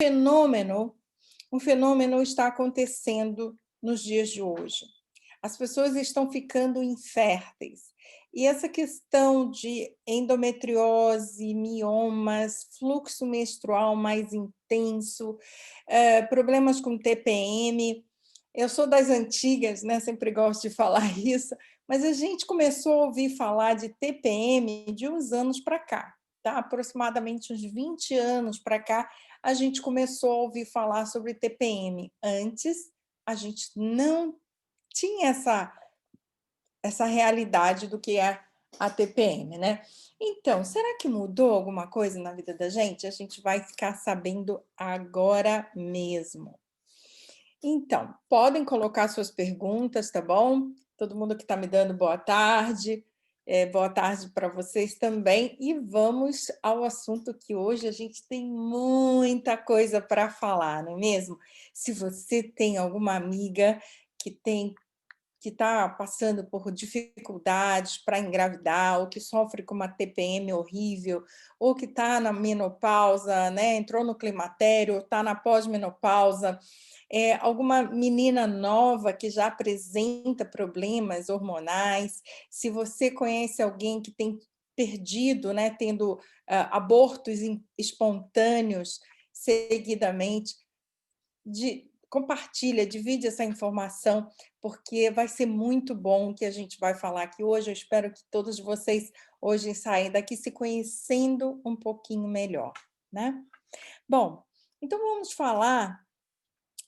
fenômeno um fenômeno está acontecendo nos dias de hoje. As pessoas estão ficando inférteis. E essa questão de endometriose, miomas, fluxo menstrual mais intenso, problemas com TPM. Eu sou das antigas, né, sempre gosto de falar isso, mas a gente começou a ouvir falar de TPM de uns anos para cá, tá? Aproximadamente uns 20 anos para cá, a gente começou a ouvir falar sobre TPM. Antes, a gente não tinha essa realidade do que é a TPM, né. Então, será que mudou alguma coisa na vida da gente? A gente vai ficar sabendo agora mesmo. Então, podem colocar suas perguntas, tá bom? Todo mundo que está me dando boa tarde para vocês também. E vamos ao assunto que hoje a gente tem muita coisa para falar, não é mesmo? Se você tem alguma amiga que está passando por dificuldades para engravidar, ou que sofre com uma TPM horrível, ou que está na menopausa, né, entrou no climatério, está na pós-menopausa, alguma menina nova que já apresenta problemas hormonais, se você conhece alguém que tem perdido, né, tendo abortos espontâneos seguidamente, compartilha, divide essa informação, porque vai ser muito bom o que a gente vai falar aqui hoje. Eu espero que todos vocês hoje saiam daqui se conhecendo um pouquinho melhor, né? Bom, então vamos falar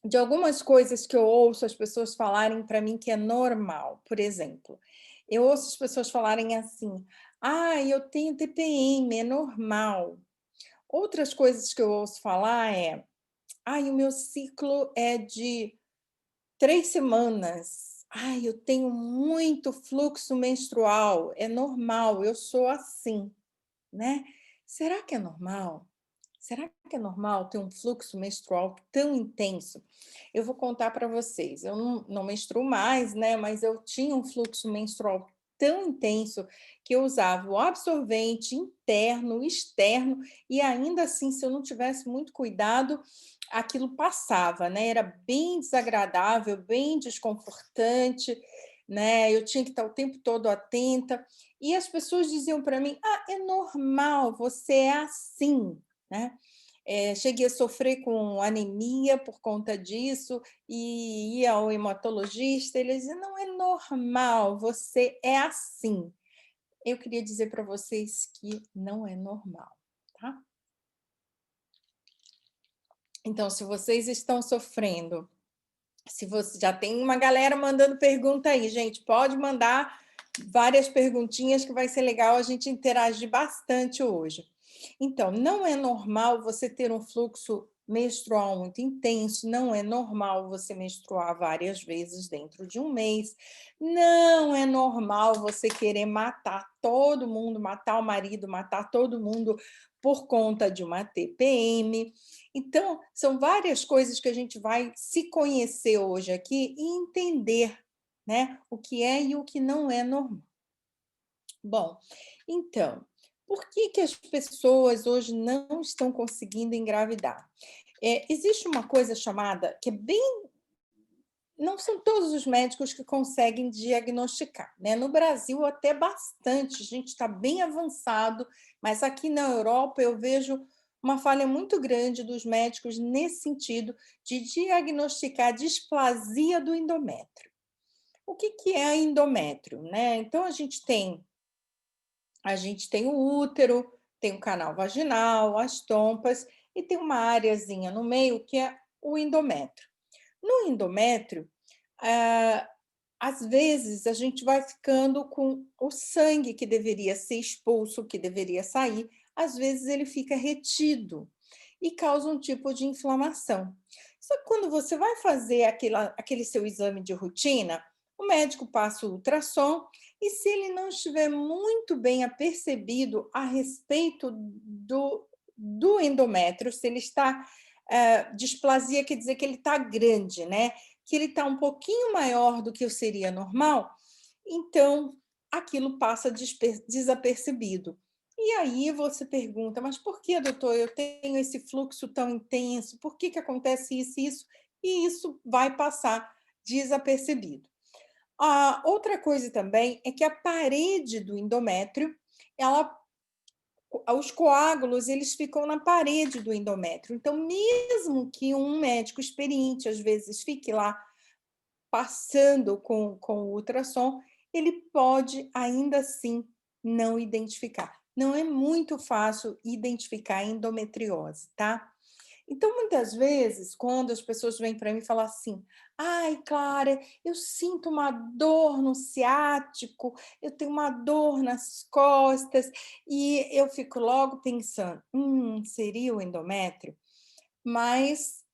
de algumas coisas que eu ouço as pessoas falarem para mim que é normal. Por exemplo, eu ouço as pessoas falarem assim: "Ah, eu tenho TPM, é normal". Outras coisas que eu ouço falar é: "Ai, o meu ciclo é de 3 semanas. Ai, eu tenho muito fluxo menstrual, é normal, eu sou assim", né. Será que é normal? Será que é normal ter um fluxo menstrual tão intenso? Eu vou contar para vocês, eu não menstruo mais, né, mas eu tinha um fluxo menstrual tão intenso que eu usava o absorvente interno, externo, e ainda assim, se eu não tivesse muito cuidado, aquilo passava, né, era bem desagradável, bem desconfortante, né, eu tinha que estar o tempo todo atenta, e as pessoas diziam para mim: "Ah, é normal, você é assim", né. Cheguei a sofrer com anemia por conta disso, e ia ao hematologista, ele dizia: "Não, é normal, você é assim". Eu queria dizer para vocês que não é normal, tá. Então, se vocês estão sofrendo, se você já tem uma galera mandando pergunta aí, gente, pode mandar várias perguntinhas que vai ser legal a gente interagir bastante hoje. Então, não é normal você ter um fluxo menstrual muito intenso, não é normal você menstruar várias vezes dentro de um mês, não é normal você querer matar todo mundo, matar o marido, matar todo mundo por conta de uma TPM. Então, são várias coisas que a gente vai se conhecer hoje aqui e entender, né, o que é e o que não é normal. Bom, então, por que que as pessoas hoje não estão conseguindo engravidar? Existe uma coisa chamada que é bem, não são todos os médicos que conseguem diagnosticar, né? No Brasil, até bastante, a gente está bem avançado, mas aqui na Europa eu vejo uma falha muito grande dos médicos nesse sentido de diagnosticar a displasia do endométrio. O que que é endométrio, né? Então, a gente tem o útero, tem o canal vaginal, as trompas e tem uma areazinha no meio que é o endométrio. No endométrio, ah, às vezes a gente vai ficando com o sangue que deveria ser expulso, que deveria sair, às vezes ele fica retido e causa um tipo de inflamação. Só que quando você vai fazer aquele seu exame de rotina, o médico passa o ultrassom e se ele não estiver muito bem apercebido a respeito do endométrio, se ele está, displasia quer dizer que ele está grande, né, que ele está um pouquinho maior do que o seria normal, então aquilo passa desapercebido. E aí você pergunta: "Mas por que, doutor, eu tenho esse fluxo tão intenso? Por que que acontece isso e isso?" E isso vai passar desapercebido. A outra coisa também é que a parede do endométrio, ela os coágulos, eles ficam na parede do endométrio. Então, mesmo que um médico experiente, às vezes, fique lá passando com o ultrassom, ele pode ainda assim não identificar. Não é muito fácil identificar a endometriose, tá? Então, muitas vezes, quando as pessoas vêm para mim e falam assim: "Ai, Clara, eu sinto uma dor no ciático, eu tenho uma dor nas costas", e eu fico logo pensando: seria o endométrio?". Mas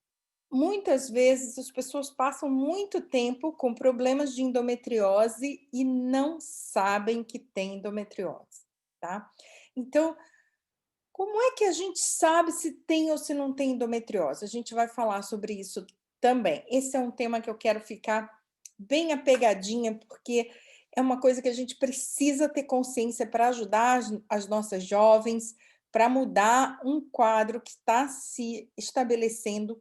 muitas vezes as pessoas passam muito tempo com problemas de endometriose e não sabem que tem endometriose, tá? Então, como é que a gente sabe se tem ou se não tem endometriose? A gente vai falar sobre isso também. Esse é um tema que eu quero ficar bem apegadinha, porque é uma coisa que a gente precisa ter consciência para ajudar as nossas jovens, para mudar um quadro que está se estabelecendo,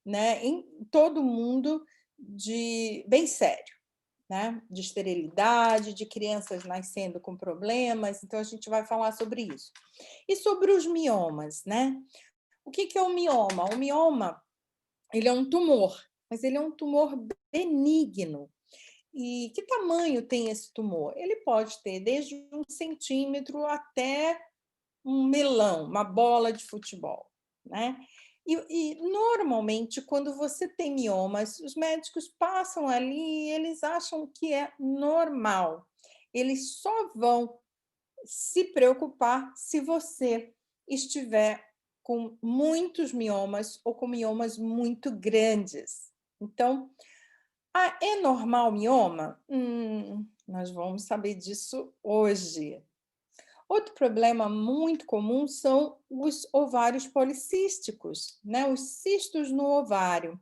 né, em todo mundo de bem sério, né, de esterilidade, de crianças nascendo com problemas, então a gente vai falar sobre isso. E sobre os miomas, né? O que que é o mioma? O mioma, ele é um tumor, mas ele é um tumor benigno. E que tamanho tem esse tumor? Ele pode ter desde 1 centímetro até um melão, uma bola de futebol, né? E normalmente, quando você tem miomas, os médicos passam ali e eles acham que é normal. Eles só vão se preocupar se você estiver com muitos miomas ou com miomas muito grandes. Então, é normal mioma? Nós vamos saber disso hoje. Outro problema muito comum são os ovários policísticos, né? Os cistos no ovário.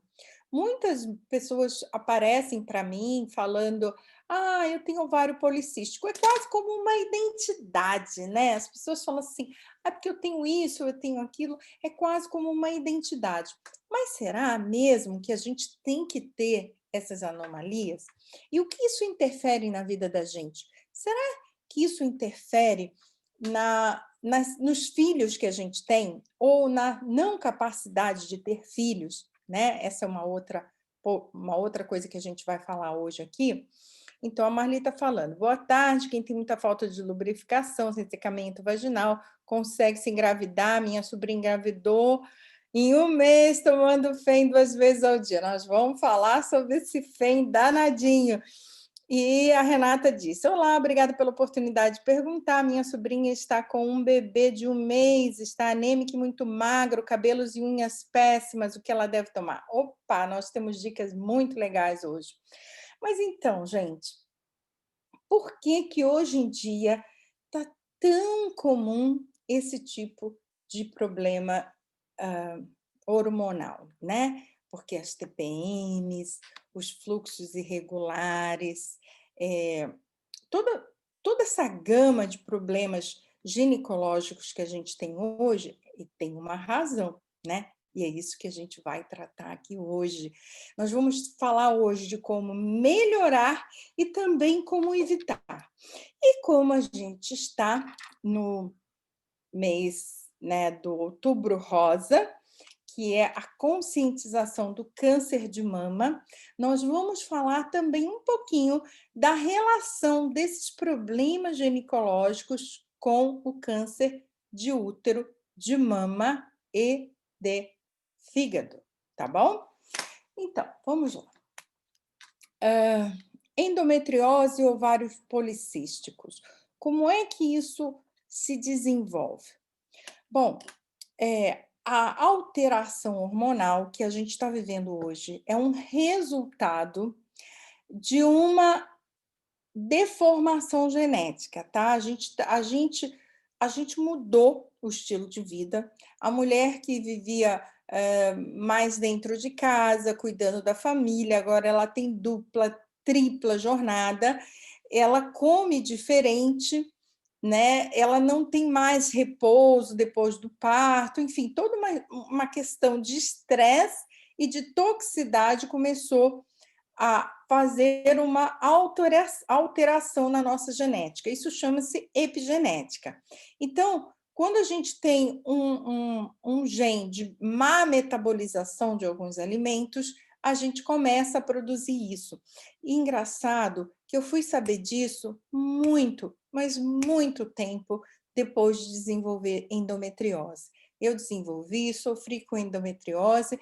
Muitas pessoas aparecem para mim falando: "Ah, eu tenho ovário policístico". É quase como uma identidade, né? As pessoas falam assim: "É porque eu tenho isso, eu tenho aquilo". É quase como uma identidade. Mas será mesmo que a gente tem que ter essas anomalias? E o que isso interfere na vida da gente? Será que isso interfere nos filhos que a gente tem, ou na não capacidade de ter filhos, né? Essa é uma outra coisa que a gente vai falar hoje aqui. Então, a Marli está falando: "Boa tarde, quem tem muita falta de lubrificação, ressecamento vaginal, consegue se engravidar. Minha sobrinha engravidou em 1 mês, tomando FEM 2 vezes ao dia". Nós vamos falar sobre esse FEM danadinho. E a Renata disse: "Olá, obrigada pela oportunidade de perguntar. Minha sobrinha está com um bebê de 1 mês, está anêmica e muito magro, cabelos e unhas péssimas. O que ela deve tomar?". Opa, nós temos dicas muito legais hoje. Mas então, gente, por que que hoje em dia está tão comum esse tipo de problema, hã, hormonal, né? Porque as TPMs, os fluxos irregulares, eh, toda toda essa gama de problemas ginecológicos que a gente tem hoje, e tem uma razão, né? E é isso que a gente vai tratar aqui hoje. Nós vamos falar hoje de como melhorar e também como evitar. E como a gente está no mês, né, do Outubro Rosa, que é a conscientização do câncer de mama, nós vamos falar também um pouquinho da relação desses problemas ginecológicos com o câncer de útero, de mama e de fígado, tá bom? Então, vamos lá. Endometriose e ovários policísticos. Como é que isso se desenvolve? Bom, a alteração hormonal que a gente está vivendo hoje é um resultado de uma deformação genética, tá? A gente mudou o estilo de vida. A mulher que vivia mais dentro de casa, cuidando da família, agora ela tem dupla, tripla jornada, ela come diferente né? Ela não tem mais repouso depois do parto, enfim, toda uma questão de estresse e de toxicidade começou a fazer uma alteração na nossa genética. Isso chama-se epigenética. Então, quando a gente tem um gene de má metabolização de alguns alimentos, a gente começa a produzir isso. E engraçado que eu fui saber disso muito, mas muito tempo depois de desenvolver endometriose. Eu desenvolvi, sofri com endometriose,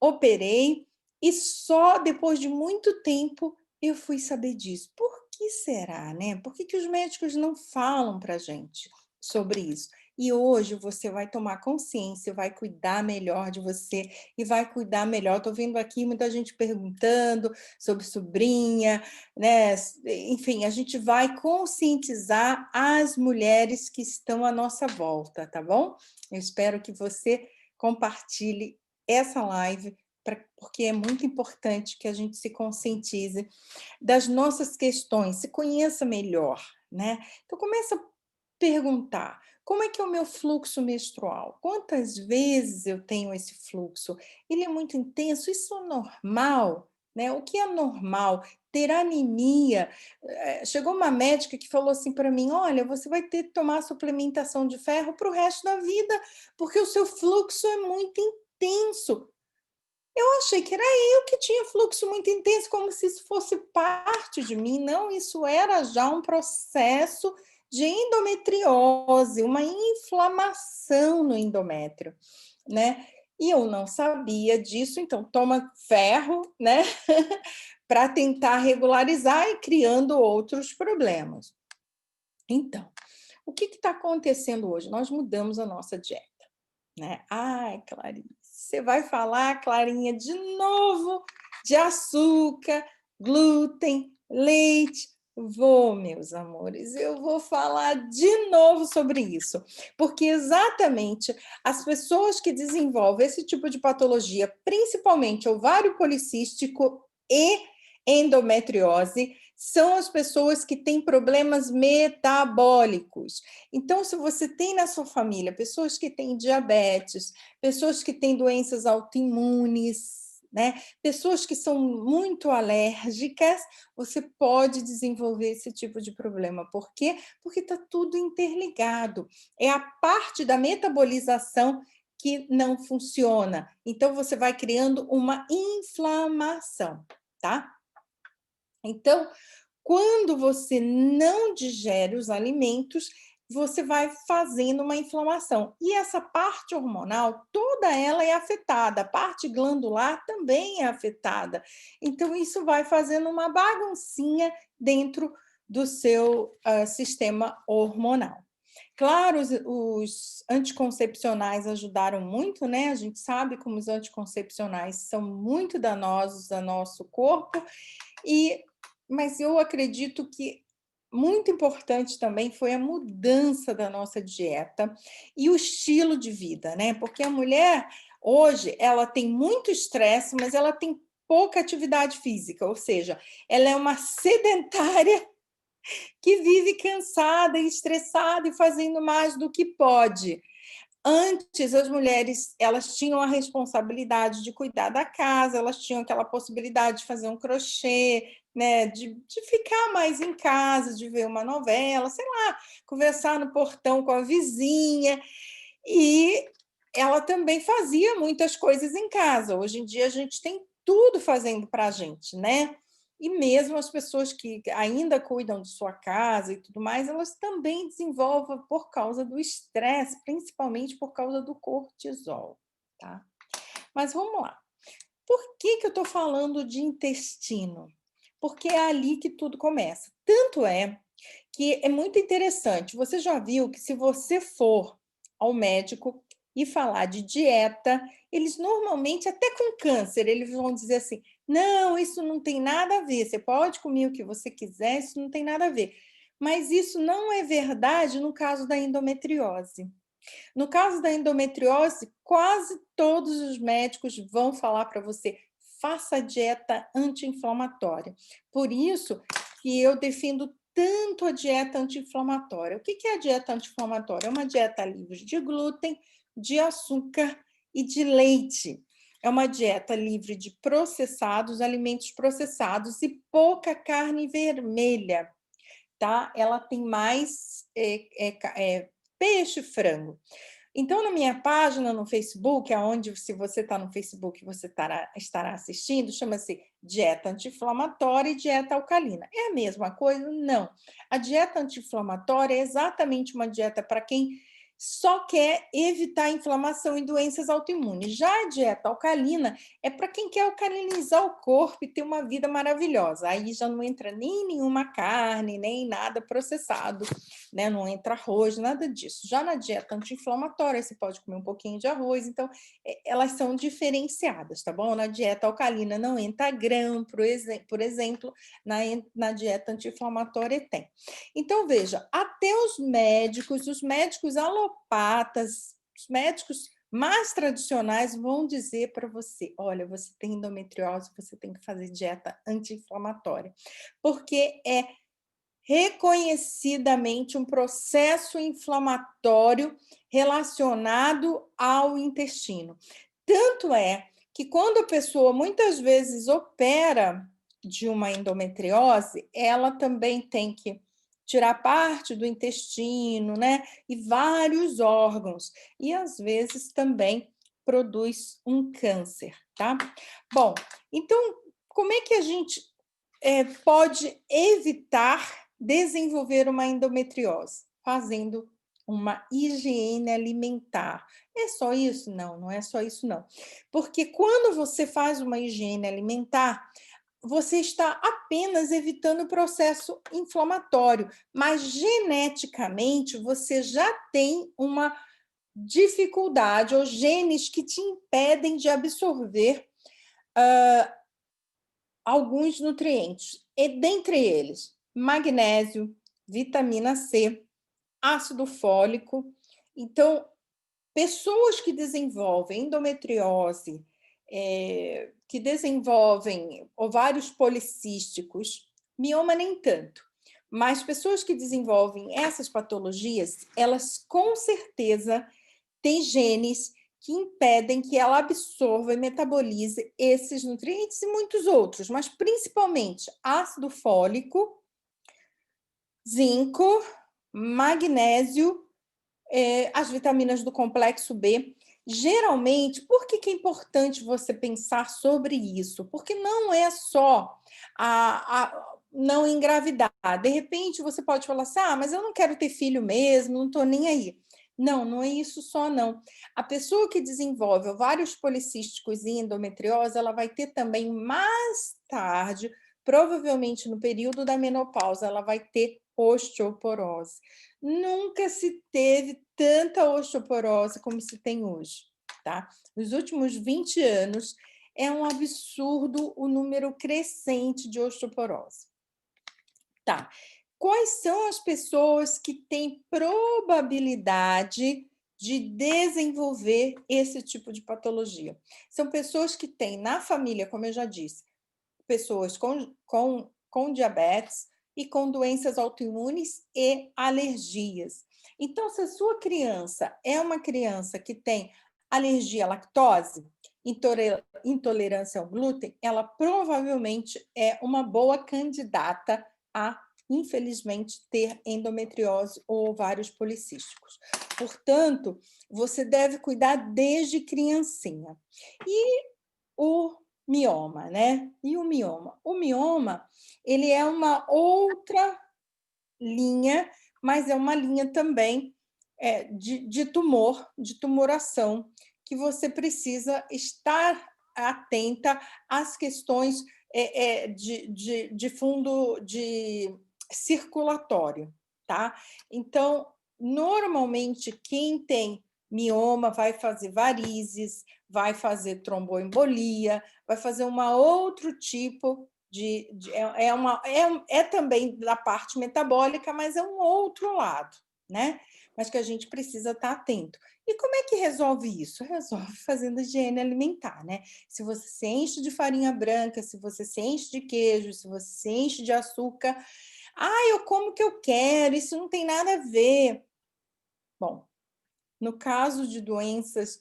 operei, e só depois de muito tempo eu fui saber disso. Por que será, né? Por que os médicos não falam para a gente sobre isso? E hoje você vai tomar consciência, vai cuidar melhor de você e vai cuidar melhor. Estou vendo aqui muita gente perguntando sobre sobrinha, né? Enfim, a gente vai conscientizar as mulheres que estão à nossa volta, tá bom? Eu espero que você compartilhe essa live, porque é muito importante que a gente se conscientize das nossas questões, se conheça melhor, né? Então, começa a perguntar, como é que é o meu fluxo menstrual? Quantas vezes eu tenho esse fluxo? Ele é muito intenso? Isso é normal? Né? O que é normal? Ter anemia. Chegou uma médica que falou assim para mim, olha, você vai ter que tomar suplementação de ferro para o resto da vida, porque o seu fluxo é muito intenso. Eu achei que era eu que tinha fluxo muito intenso, como se isso fosse parte de mim. Não, isso era já um processo de endometriose, uma inflamação no endométrio, né? E eu não sabia disso, então toma ferro, né? Para tentar regularizar e criando outros problemas. Então, o que está acontecendo hoje? Nós mudamos a nossa dieta, né? Ai, Clarice, você vai falar, Clarinha, de novo de açúcar, glúten, leite. Vou, meus amores, eu vou falar de novo sobre isso, porque exatamente as pessoas que desenvolvem esse tipo de patologia, principalmente ovário policístico e endometriose, são as pessoas que têm problemas metabólicos. Então, se você tem na sua família pessoas que têm diabetes, pessoas que têm doenças autoimunes, né? Pessoas que são muito alérgicas, você pode desenvolver esse tipo de problema. Por quê? Porque está tudo interligado. É a parte da metabolização que não funciona. Então, você vai criando uma inflamação, tá? Então, quando você não digere os alimentos, você vai fazendo uma inflamação. E essa parte hormonal, toda ela é afetada, a parte glandular também é afetada. Então, isso vai fazendo uma baguncinha dentro do seu sistema hormonal. Claro, os anticoncepcionais ajudaram muito, né? A gente sabe como os anticoncepcionais são muito danosos ao nosso corpo, mas eu acredito que muito importante também foi a mudança da nossa dieta e o estilo de vida, né? Porque a mulher, hoje, ela tem muito estresse, mas ela tem pouca atividade física, ou seja, ela é uma sedentária que vive cansada e estressada e fazendo mais do que pode. Antes, as mulheres, elas tinham a responsabilidade de cuidar da casa, elas tinham aquela possibilidade de fazer um crochê, né, de ficar mais em casa, de ver uma novela, sei lá, conversar no portão com a vizinha. E ela também fazia muitas coisas em casa. Hoje em dia, a gente tem tudo fazendo para a gente, né? E mesmo as pessoas que ainda cuidam de sua casa e tudo mais, elas também desenvolvem por causa do estresse, principalmente por causa do cortisol, tá? Mas vamos lá. Por que eu estou falando de intestino? Porque é ali que tudo começa. Tanto é que é muito interessante. Você já viu que se você for ao médico e falar de dieta, eles normalmente, até com câncer, eles vão dizer assim: não, isso não tem nada a ver, você pode comer o que você quiser, isso não tem nada a ver. Mas isso não é verdade no caso da endometriose. No caso da endometriose, quase todos os médicos vão falar para você: faça dieta anti-inflamatória. Por isso que eu defendo tanto a dieta anti-inflamatória. O que é a dieta anti-inflamatória? É uma dieta livre de glúten, de açúcar e de leite. É uma dieta livre de processados, alimentos processados e pouca carne vermelha, tá? Ela tem mais peixe e frango. Então, na minha página no Facebook, aonde, se você está no Facebook, você estará assistindo, chama-se Dieta Anti-Inflamatória e Dieta Alcalina. É a mesma coisa? Não. A dieta anti-inflamatória é exatamente uma dieta para quem só quer evitar inflamação e doenças autoimunes. Já a dieta alcalina é para quem quer alcalinizar o corpo e ter uma vida maravilhosa. Aí já não entra nem nenhuma carne, nem nada processado, né? Não entra arroz, nada disso. Já na dieta anti-inflamatória, você pode comer um pouquinho de arroz, então elas são diferenciadas, tá bom? Na dieta alcalina não entra grão, por exemplo, na dieta anti-inflamatória tem. Então, veja, até os médicos alopatas, os médicos mais tradicionais vão dizer para você: olha, você tem endometriose, você tem que fazer dieta anti-inflamatória, porque é reconhecidamente um processo inflamatório relacionado ao intestino. Tanto é que quando a pessoa muitas vezes opera de uma endometriose, ela também tem que tirar parte do intestino, né? E vários órgãos. E às vezes também produz um câncer, tá? Bom, então como é que a gente pode evitar desenvolver uma endometriose? Fazendo uma higiene alimentar. É só isso? Não, não é só isso não. Porque quando você faz uma higiene alimentar, você está apenas evitando o processo inflamatório, mas geneticamente você já tem uma dificuldade ou genes que te impedem de absorver alguns nutrientes, e dentre eles, magnésio, vitamina C, ácido fólico. Então, pessoas que desenvolvem endometriose, que desenvolvem ovários policísticos, mioma nem tanto, mas pessoas que desenvolvem essas patologias, elas com certeza têm genes que impedem que ela absorva e metabolize esses nutrientes e muitos outros, mas principalmente ácido fólico, zinco, magnésio, as vitaminas do complexo B. Geralmente, por que é importante você pensar sobre isso? Porque não é só a não engravidar. De repente, você pode falar assim: ah, mas eu não quero ter filho mesmo, não estou nem aí. Não, não é isso só, não. A pessoa que desenvolve ovários policísticos e endometriose, ela vai ter também mais tarde, provavelmente no período da menopausa, ela vai ter osteoporose. Nunca se teve tanta osteoporose como se tem hoje, tá? Nos últimos 20 anos, é um absurdo o número crescente de osteoporose. Tá. Quais são as pessoas que têm probabilidade de desenvolver esse tipo de patologia? São pessoas que têm na família, como eu já disse, pessoas com diabetes e com doenças autoimunes e alergias. Então, se a sua criança é uma criança que tem alergia à lactose, intolerância ao glúten, ela provavelmente é uma boa candidata a, infelizmente, ter endometriose ou ovários policísticos. Portanto, você deve cuidar desde criancinha. E o mioma, né? E o mioma? O mioma, ele é uma outra linha, mas é uma linha também de tumor, de tumoração, que você precisa estar atenta às questões de fundo de circulatório, tá? Então, normalmente, quem tem mioma vai fazer varizes, vai fazer tromboembolia, vai fazer uma outro tipo é também da parte metabólica, mas é um outro lado, né? Mas que a gente precisa estar atento. E como é que resolve isso? Resolve fazendo higiene alimentar, né? Se você se enche de farinha branca, se você se enche de queijo, se você se enche de açúcar, Ah, eu como o que eu quero, isso não tem nada a ver. Bom, no caso de doenças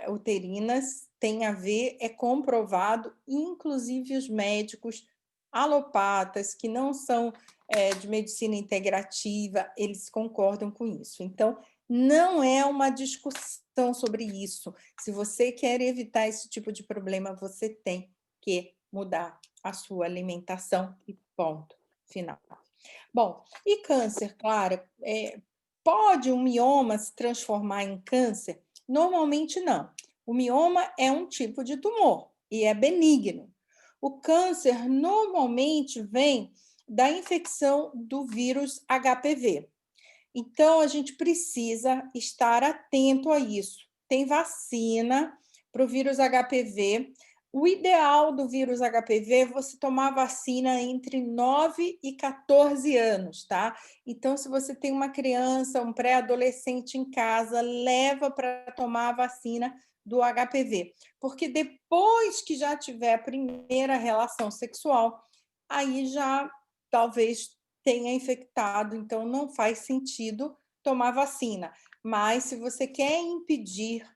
uterinas, tem a ver, é comprovado, inclusive os médicos alopatas, que não são de medicina integrativa, eles concordam com isso. Então, não é uma discussão sobre isso. Se você quer evitar esse tipo de problema, você tem que mudar a sua alimentação e ponto final. Bom, e câncer, claro, pode um mioma se transformar em câncer? Normalmente não. O mioma é um tipo de tumor e é benigno. O câncer normalmente vem da infecção do vírus HPV. Então, a gente precisa estar atento a isso. Tem vacina para o vírus HPV. O ideal do vírus HPV é você tomar vacina entre 9 e 14 anos, tá? Então, se você tem uma criança, um pré-adolescente em casa, leva para tomar a vacina do HPV. Porque depois que já tiver a primeira relação sexual, aí já talvez tenha infectado, então não faz sentido tomar vacina. Mas se você quer impedir,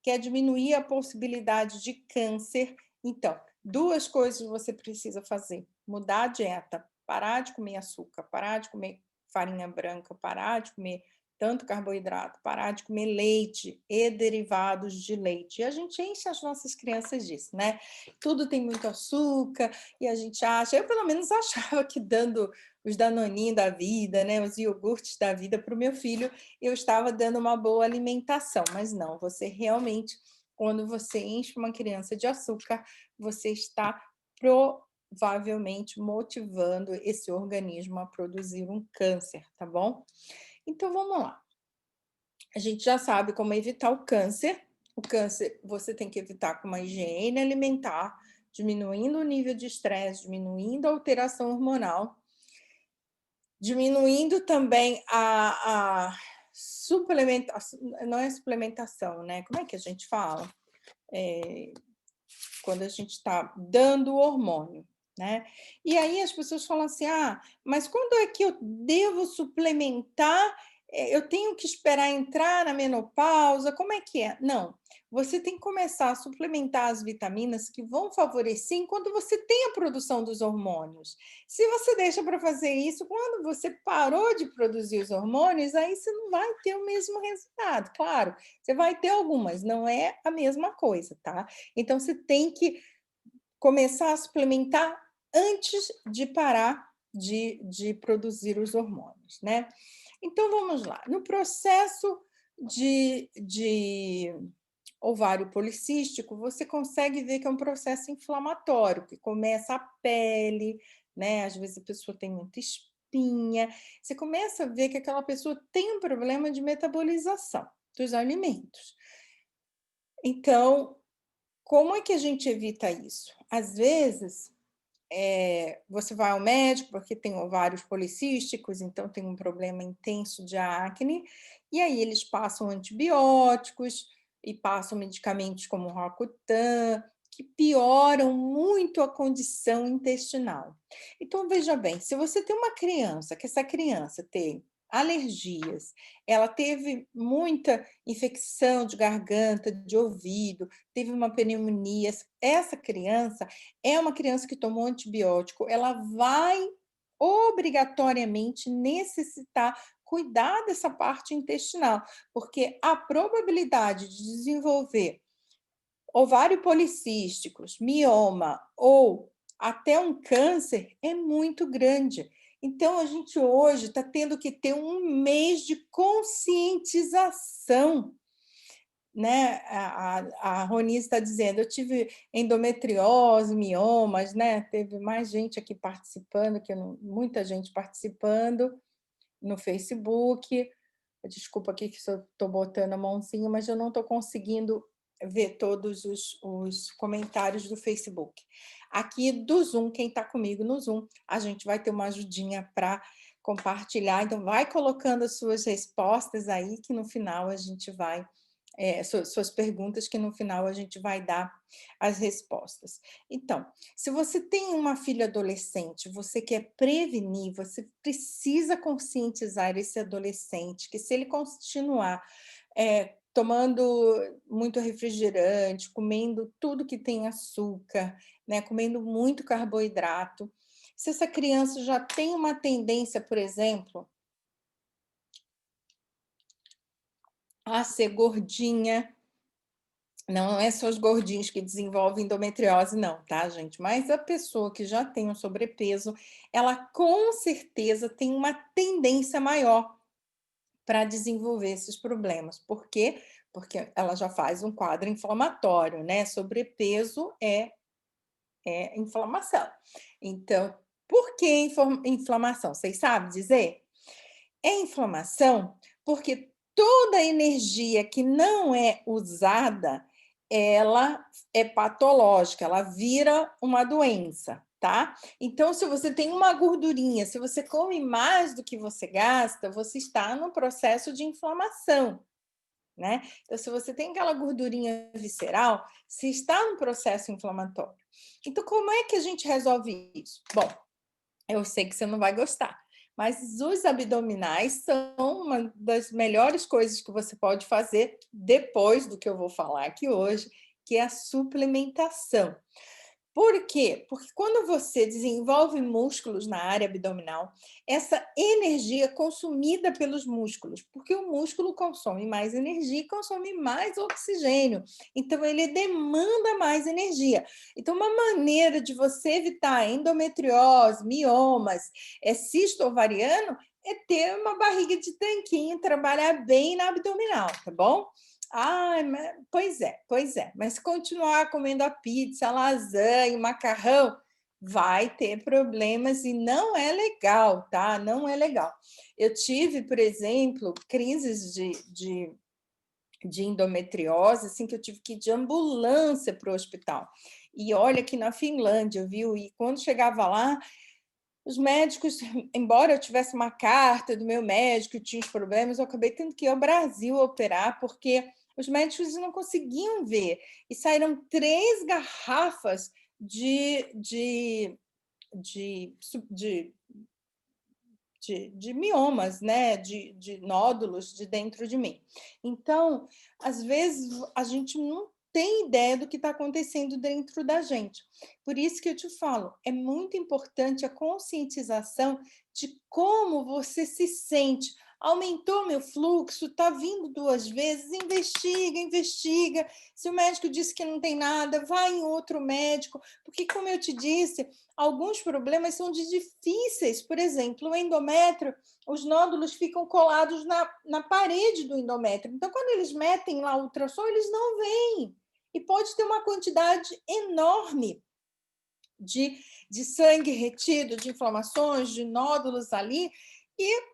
quer diminuir a possibilidade de câncer, então, duas coisas você precisa fazer: mudar a dieta, parar de comer açúcar, parar de comer farinha branca, parar de comer tanto carboidrato, parar de comer leite e derivados de leite. E a gente enche as nossas crianças disso, né? Tudo tem muito açúcar e a gente acha, eu pelo menos achava que dando os danoninhos da vida, né, os iogurtes da vida para o meu filho, eu estava dando uma boa alimentação, mas não, você realmente, quando você enche uma criança de açúcar, você está provavelmente motivando esse organismo a produzir um câncer, tá bom? Então vamos lá. A gente já sabe como evitar o câncer. O câncer você tem que evitar com uma higiene alimentar, diminuindo o nível de estresse, diminuindo a alteração hormonal, diminuindo também a suplementação, não é suplementação, né? Como é que a gente fala? Quando a gente está dando o hormônio, né? E aí as pessoas falam assim: ah, mas quando é que eu devo suplementar? Eu tenho que esperar entrar na menopausa? Como é que é? Não, você tem que começar a suplementar as vitaminas que vão favorecer enquanto você tem a produção dos hormônios. Se você deixa para fazer isso, quando você parou de produzir os hormônios, aí você não vai ter o mesmo resultado. Claro, você vai ter algumas, não é a mesma coisa, tá? Então, você tem que começar a suplementar antes de parar de produzir os hormônios, né? Então, vamos lá. No processo de ovário policístico, você consegue ver que é um processo inflamatório, que começa a pele, né? Às vezes a pessoa tem muita espinha. Você começa a ver que aquela pessoa tem um problema de metabolização dos alimentos. Então, como é que a gente evita isso? Às vezes, você vai ao médico porque tem ovários policísticos, então tem um problema intenso de acne, e aí eles passam antibióticos e passam medicamentos como Roacutan, que pioram muito a condição intestinal. Então, veja bem, se você tem uma criança, que essa criança tem alergias, ela teve muita infecção de garganta, de ouvido, teve uma pneumonia, essa criança é uma criança que tomou antibiótico, ela vai obrigatoriamente necessitar cuidar dessa parte intestinal, porque a probabilidade de desenvolver ovário policísticos, mioma ou até um câncer é muito grande. Então, a gente hoje está tendo que ter um mês de conscientização, né? A Roni está dizendo, eu tive endometriose, miomas, né? Teve mais gente aqui participando, muita gente participando no Facebook. Desculpa aqui que estou botando a mãozinha, mas eu não estou conseguindo ver todos os comentários do Facebook. Aqui do Zoom, quem está comigo no Zoom, a gente vai ter uma ajudinha para compartilhar. Então, vai colocando as suas respostas aí, que no final a gente vai suas perguntas, que no final a gente vai dar as respostas. Então, se você tem uma filha adolescente, você quer prevenir, você precisa conscientizar esse adolescente que se ele continuar tomando muito refrigerante, comendo tudo que tem açúcar, né, comendo muito carboidrato, se essa criança já tem uma tendência, por exemplo, a ser gordinha. Não é só os gordinhos que desenvolvem endometriose não, tá, gente? Mas a pessoa que já tem um sobrepeso, ela com certeza tem uma tendência maior para desenvolver esses problemas. Por quê? Porque ela já faz um quadro inflamatório, né? Sobrepeso é inflamação. Então, por que inflamação? Vocês sabem dizer? É inflamação porque toda a energia que não é usada, ela é patológica, ela vira uma doença, tá? Então, se você tem uma gordurinha, se você come mais do que você gasta, você está no processo de inflamação, né? Então, se você tem aquela gordurinha visceral, você está no processo inflamatório. Então, como é que a gente resolve isso? Bom, eu sei que você não vai gostar, mas os abdominais são uma das melhores coisas que você pode fazer depois do que eu vou falar aqui hoje, que é a suplementação. Por quê? Porque quando você desenvolve músculos na área abdominal, essa energia é consumida pelos músculos, porque o músculo consome mais energia e consome mais oxigênio. Então, ele demanda mais energia. Então, uma maneira de você evitar endometriose, miomas, cisto ovariano, é ter uma barriga de tanquinho, trabalhar bem na abdominal, tá bom? Ai, pois é, mas se continuar comendo a pizza, a lasanha, o macarrão, vai ter problemas e não é legal, tá? Não é legal. Eu tive, por exemplo, crises de endometriose, assim, que eu tive que ir de ambulância para o hospital. E olha que na Finlândia, viu? E quando chegava lá, os médicos, embora eu tivesse uma carta do meu médico e tinha os problemas, eu acabei tendo que ir ao Brasil operar, porque os médicos não conseguiam ver. E saíram 3 garrafas de, de, de miomas, né? De nódulos de dentro de mim. Então, às vezes, a gente não tem ideia do que está acontecendo dentro da gente. Por isso que eu te falo, é muito importante a conscientização de como você se sente. Aumentou meu fluxo, está vindo 2 vezes, investiga, investiga. Se o médico disse que não tem nada, vai em outro médico, porque, como eu te disse, alguns problemas são difíceis. Por exemplo, o endométrio, os nódulos ficam colados na parede do endométrio. Então, quando eles metem lá o ultrassom, eles não veem. E pode ter uma quantidade enorme de sangue retido, de inflamações, de nódulos ali, e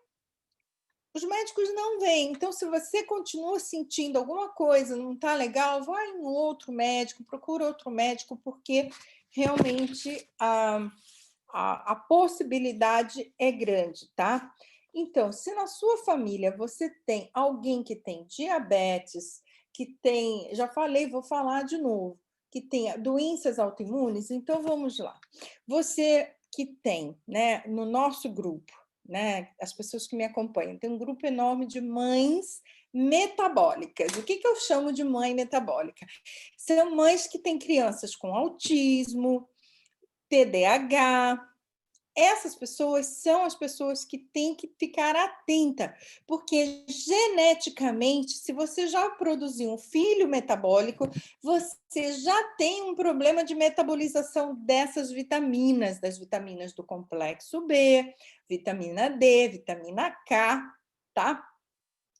os médicos não veem. Então, se você continua sentindo alguma coisa, não está legal, vai em outro médico, procura outro médico, porque realmente a possibilidade é grande, tá? Então, se na sua família você tem alguém que tem diabetes, que tem, já falei, vou falar de novo, que tem doenças autoimunes, então vamos lá. Você que tem, né, no nosso grupo, né, as pessoas que me acompanham, tem um grupo enorme de mães metabólicas. O que eu chamo de mãe metabólica? São mães que têm crianças com autismo, TDAH. Essas pessoas são as pessoas que têm que ficar atenta, porque geneticamente, se você já produziu um filho metabólico, você já tem um problema de metabolização dessas vitaminas, das vitaminas do complexo B, vitamina D, vitamina K, tá?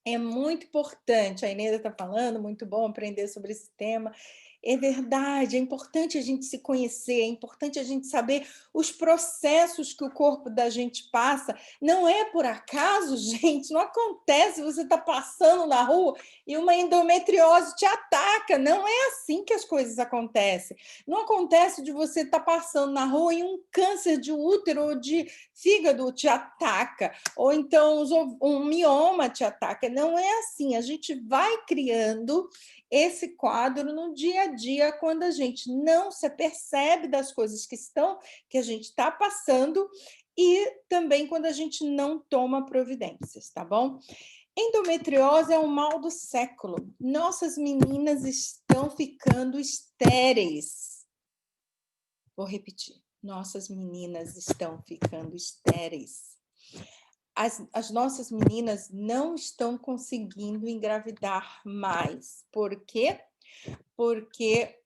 É muito importante, a Inês está falando, muito bom aprender sobre esse tema. É verdade, é importante a gente se conhecer, é importante a gente saber os processos que o corpo da gente passa. Não é por acaso, gente, não acontece você está passando na rua e uma endometriose te ataca. Não é assim que as coisas acontecem. Não acontece de você estar passando na rua e um câncer de útero ou de fígado te ataca, ou então um mioma te ataca. Não é assim. A gente vai criando esse quadro no dia a dia, quando a gente não se percebe das coisas que a gente está passando, e também quando a gente não toma providências, tá bom? Endometriose é o mal do século. Nossas meninas estão ficando estéreis. Vou repetir. Nossas meninas estão ficando estéreis. As nossas meninas não estão conseguindo engravidar mais. Por quê? Porque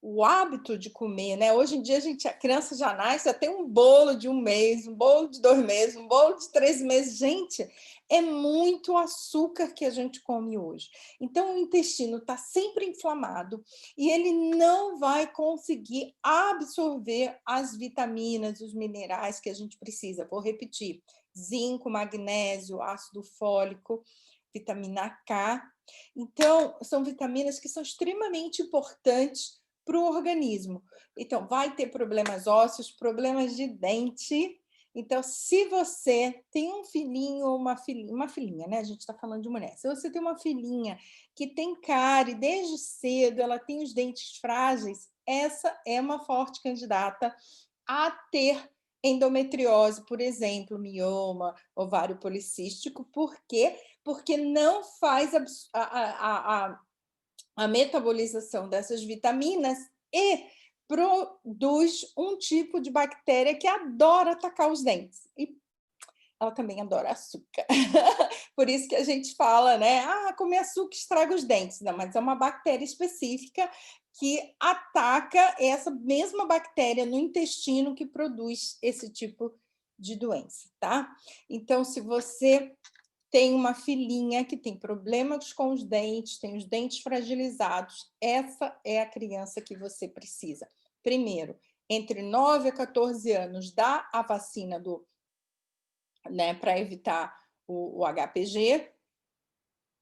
o hábito de comer, né? Hoje em dia a criança já nasce, já tem um bolo de 1 mês, um bolo de 2 meses, um bolo de 3 meses. Gente, é muito açúcar que a gente come hoje. Então, o intestino está sempre inflamado e ele não vai conseguir absorver as vitaminas, os minerais que a gente precisa. Vou repetir: zinco, magnésio, ácido fólico, vitamina K. Então, são vitaminas que são extremamente importantes para o organismo. Então, vai ter problemas ósseos, problemas de dente. Então, se você tem um filhinho ou uma filhinha, né? A gente está falando de mulher. Se você tem uma filhinha que tem cárie desde cedo, ela tem os dentes frágeis, essa é uma forte candidata a ter endometriose, por exemplo, mioma, ovário policístico. Por quê? Porque não faz a metabolização dessas vitaminas e produz um tipo de bactéria que adora atacar os dentes. E ela também adora açúcar. Por isso que a gente fala, né? Ah, comer açúcar estraga os dentes. Não, mas é uma bactéria específica que ataca essa mesma bactéria no intestino que produz esse tipo de doença, tá? Então, se você tem uma filhinha que tem problemas com os dentes, tem os dentes fragilizados, essa é a criança que você precisa. Primeiro, entre 9 a 14 anos, dá a vacina né, para evitar o HPG,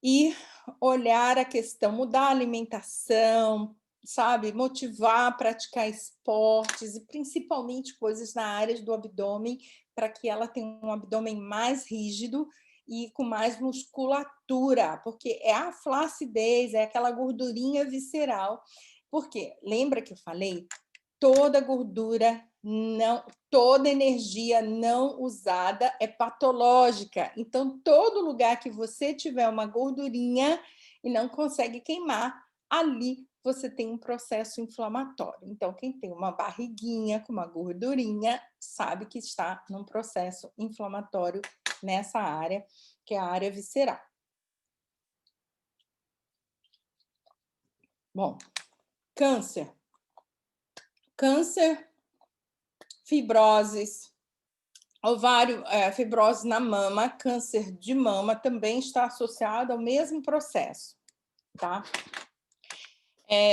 e olhar a questão, mudar a alimentação, sabe? Motivar a praticar esportes, e principalmente coisas na área do abdômen, para que ela tenha um abdômen mais rígido e com mais musculatura, porque é a flacidez, é aquela gordurinha visceral. Porque lembra que eu falei? Toda gordura não, toda energia não usada é patológica. Então, todo lugar que você tiver uma gordurinha e não consegue queimar, ali você tem um processo inflamatório. Então, quem tem uma barriguinha com uma gordurinha sabe que está num processo inflamatório nessa área, que é a área visceral. Bom, câncer. Câncer, fibroses, ovário, fibrose na mama, câncer de mama também está associado ao mesmo processo, tá?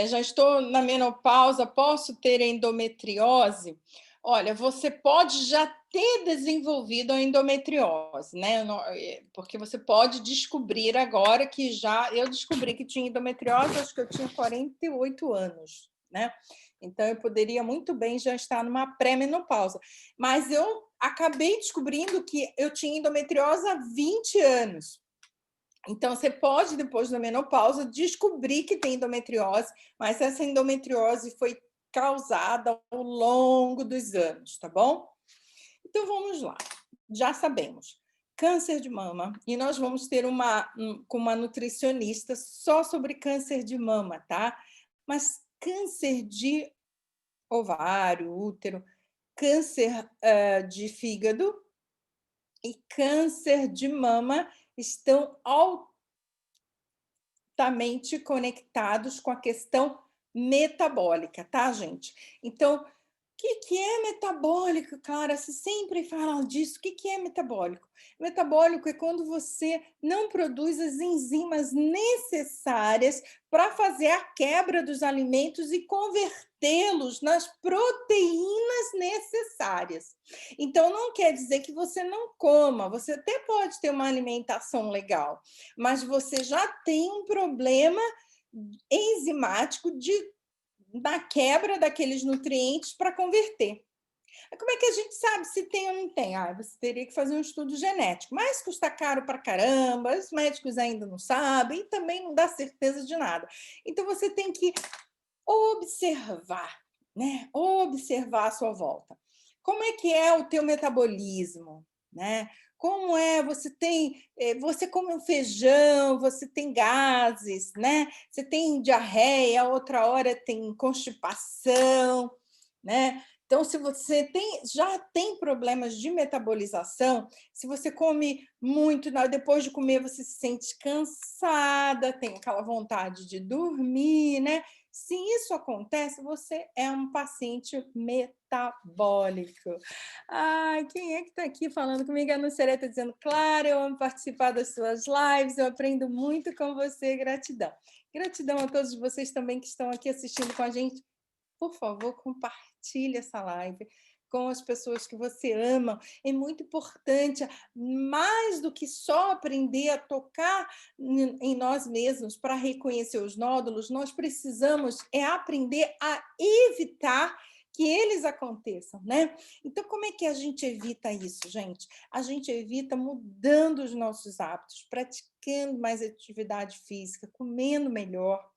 Já estou na menopausa, posso ter endometriose? Olha, você pode já ter desenvolvido a endometriose, né? Porque você pode descobrir agora que eu descobri que tinha endometriose, acho que eu tinha 48 anos, né? Então, eu poderia muito bem já estar numa pré-menopausa. Mas eu acabei descobrindo que eu tinha endometriose há 20 anos. Então, você pode, depois da menopausa, descobrir que tem endometriose, mas essa endometriose foi causada ao longo dos anos, tá bom? Então, vamos lá. Já sabemos. Câncer de mama. E nós vamos ter com uma nutricionista só sobre câncer de mama, tá? Mas câncer de ovário, útero, câncer de fígado e câncer de mama estão altamente conectados com a questão metabólica, tá, gente? Então, o que é metabólico, Clara? Você sempre fala disso. O que é metabólico? Metabólico é quando você não produz as enzimas necessárias para fazer a quebra dos alimentos e convertê-los nas proteínas necessárias. Então, não quer dizer que você não coma, você até pode ter uma alimentação legal, mas você já tem um problema enzimático da quebra daqueles nutrientes para converter. Como é que a gente sabe se tem ou não tem? Você teria que fazer um estudo genético, mas custa caro para caramba, os médicos ainda não sabem e também não dá certeza de nada. Então você tem que observar, né? Observar a sua volta. Como é que é o teu metabolismo, né? Como é? Você come um feijão, você tem gases, né? Você tem diarreia, outra hora tem constipação, né? Então, se você já tem problemas de metabolização, se você come muito, depois de comer você se sente cansada, tem aquela vontade de dormir, né? Se isso acontece, você é um paciente metabólico. Ai, quem é que está aqui falando comigo? A Nuceré está dizendo, Clara, eu amo participar das suas lives, eu aprendo muito com você, gratidão. Gratidão a todos vocês também que estão aqui assistindo com a gente. Por favor, compartilhe essa live com as pessoas que você ama. É muito importante, mais do que só aprender a tocar em nós mesmos para reconhecer os nódulos, nós precisamos aprender a evitar que eles aconteçam, né? Então, como é que a gente evita isso, gente? A gente evita mudando os nossos hábitos, praticando mais atividade física, comendo melhor,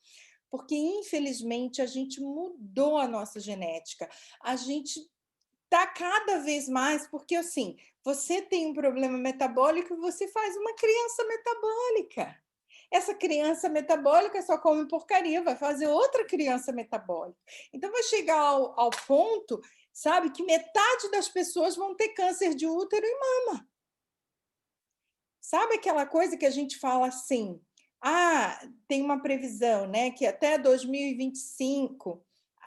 porque, infelizmente, a gente mudou a nossa genética. A gente está cada vez mais, porque, assim, você tem um problema metabólico e você faz uma criança metabólica. Essa criança metabólica só come porcaria, vai fazer outra criança metabólica. Então, vai chegar ao ponto, sabe, que metade das pessoas vão ter câncer de útero e mama. Sabe aquela coisa que a gente fala assim, tem uma previsão, né, que até 2025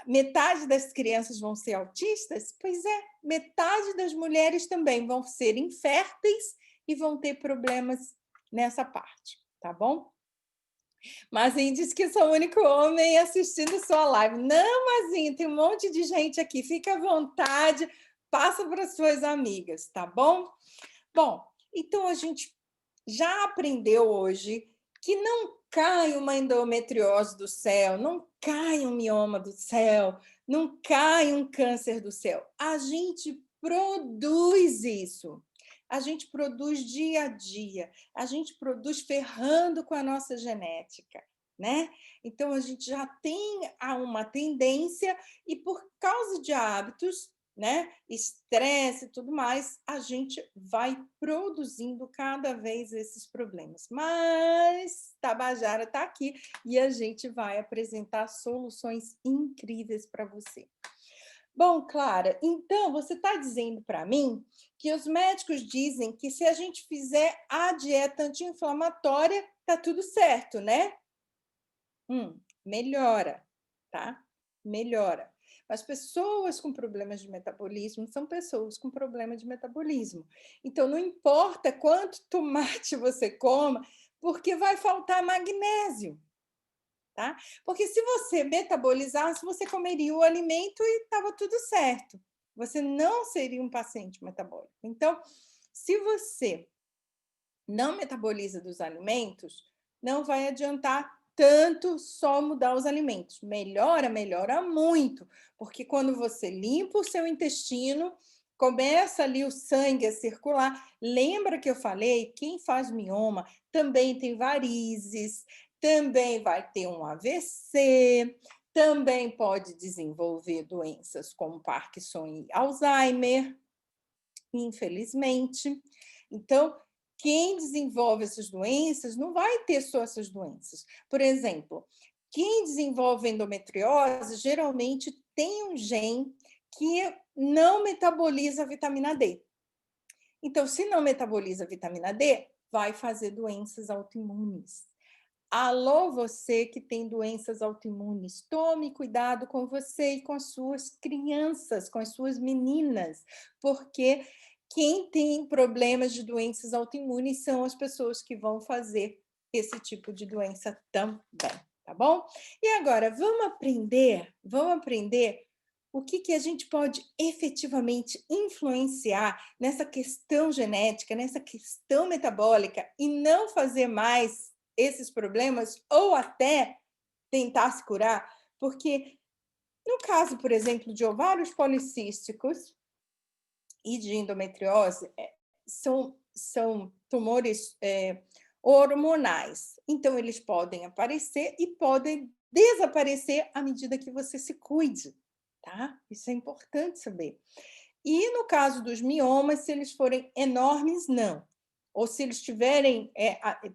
metade das crianças vão ser autistas? Pois é, metade das mulheres também vão ser inférteis e vão ter problemas nessa parte, tá bom? Mazinho disse que sou o único homem assistindo sua live. Não, Mazinho, tem um monte de gente aqui. Fica à vontade, passa para as suas amigas, tá bom? Bom, então a gente já aprendeu hoje que não cai uma endometriose do céu, não cai um mioma do céu, não cai um câncer do céu. A gente produz isso. A gente produz dia a dia. A gente produz ferrando com a nossa genética, né? Então a gente já tem uma tendência e por causa de hábitos, né, estresse e tudo mais, a gente vai produzindo cada vez esses problemas. Mas Tabajara está aqui e a gente vai apresentar soluções incríveis para você. Bom, Clara, então você está dizendo para mim que os médicos dizem que se a gente fizer a dieta anti-inflamatória, tá tudo certo, né? Melhora, tá? Melhora. Mas pessoas com problemas de metabolismo são pessoas com problema de metabolismo. Então, não importa quanto tomate você coma, porque vai faltar magnésio, tá? Porque se você metabolizasse, você comeria o alimento e estava tudo certo. Você não seria um paciente metabólico. Então, se você não metaboliza dos alimentos, não vai adiantar tanto só mudar os alimentos. Melhora, melhora muito, porque quando você limpa o seu intestino, começa ali o sangue a circular. Lembra que eu falei, quem faz mioma também tem varizes, também vai ter um AVC, também pode desenvolver doenças como Parkinson e Alzheimer, infelizmente. Então, quem desenvolve essas doenças não vai ter só essas doenças. Por exemplo, quem desenvolve endometriose geralmente tem um gene que não metaboliza a vitamina D. Então, se não metaboliza a vitamina D, vai fazer doenças autoimunes. Alô, você que tem doenças autoimunes, tome cuidado com você e com as suas crianças, com as suas meninas, porque quem tem problemas de doenças autoimunes são as pessoas que vão fazer esse tipo de doença também, tá bom? E agora, vamos aprender o que que a gente pode efetivamente influenciar nessa questão genética, nessa questão metabólica e não fazer mais esses problemas ou até tentar se curar, porque no caso, por exemplo, de ovários policísticos e de endometriose, são tumores hormonais. Então, eles podem aparecer e podem desaparecer à medida que você se cuide, tá? Isso é importante saber. E no caso dos miomas, se eles forem enormes, não. Ou se eles estiverem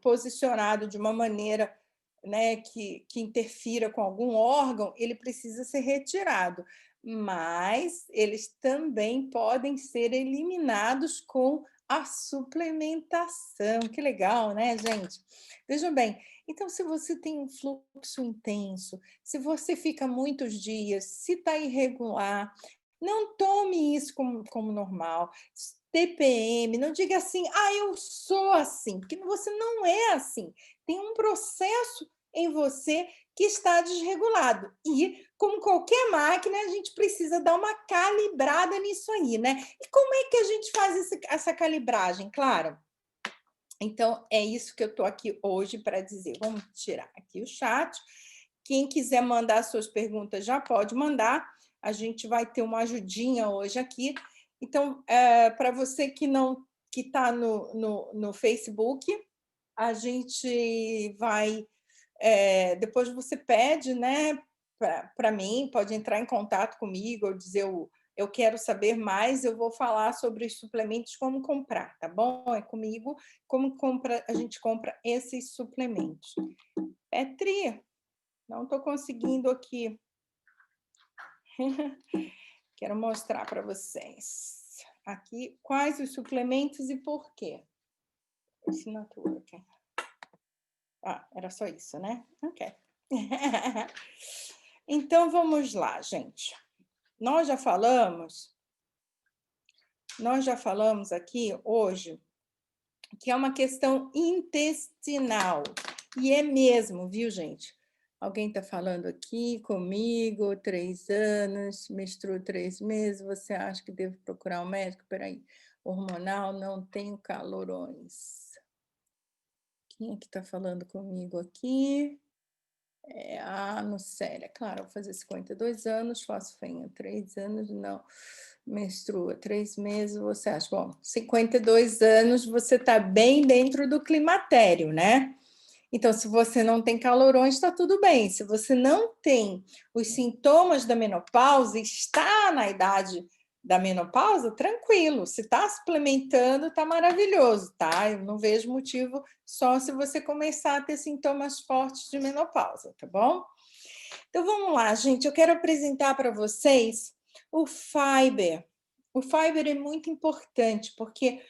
posicionados de uma maneira, né, que interfira com algum órgão, ele precisa ser retirado. Mas eles também podem ser eliminados com a suplementação. Que legal, né, gente? Vejam bem, então, se você tem um fluxo intenso, se você fica muitos dias, se está irregular, não tome isso como normal. TPM, não diga assim, eu sou assim, porque você não é assim. Tem um processo em você que está desregulado. E, como qualquer máquina, a gente precisa dar uma calibrada nisso aí, né? E como é que a gente faz essa calibragem? Claro. Então, é isso que eu estou aqui hoje para dizer. Vamos tirar aqui o chat. Quem quiser mandar suas perguntas já pode mandar. A gente vai ter uma ajudinha hoje aqui. Então, para você que não está no Facebook, a gente vai... depois você pede, né, para mim, pode entrar em contato comigo ou dizer eu quero saber mais, eu vou falar sobre os suplementos, como comprar, tá bom? É comigo, como a gente compra esses suplementos. Petri, não estou conseguindo aqui. Quero mostrar para vocês aqui quais os suplementos e por quê. Assinatura aqui. Era só isso, né? Ok. Então, vamos lá, gente. Nós já falamos aqui hoje que é uma questão intestinal. E é mesmo, viu, gente? Alguém está falando aqui comigo, 3 anos, menstruo 3 meses, você acha que devo procurar um médico? Peraí, hormonal, não tenho calorões. Quem é que está falando comigo aqui? Nucélia, claro, vou fazer 52 anos, faço fenha 3 anos, não, menstrua 3 meses, você acha? Bom, 52 anos, você está bem dentro do climatério, né? Então, se você não tem calorões, está tudo bem. Se você não tem os sintomas da menopausa, está na idade da menopausa, tranquilo. Se está suplementando, está maravilhoso, tá? Eu não vejo motivo só se você começar a ter sintomas fortes de menopausa, tá bom? Então, vamos lá, gente. Eu quero apresentar para vocês o Fiber. O Fiber é muito importante, porque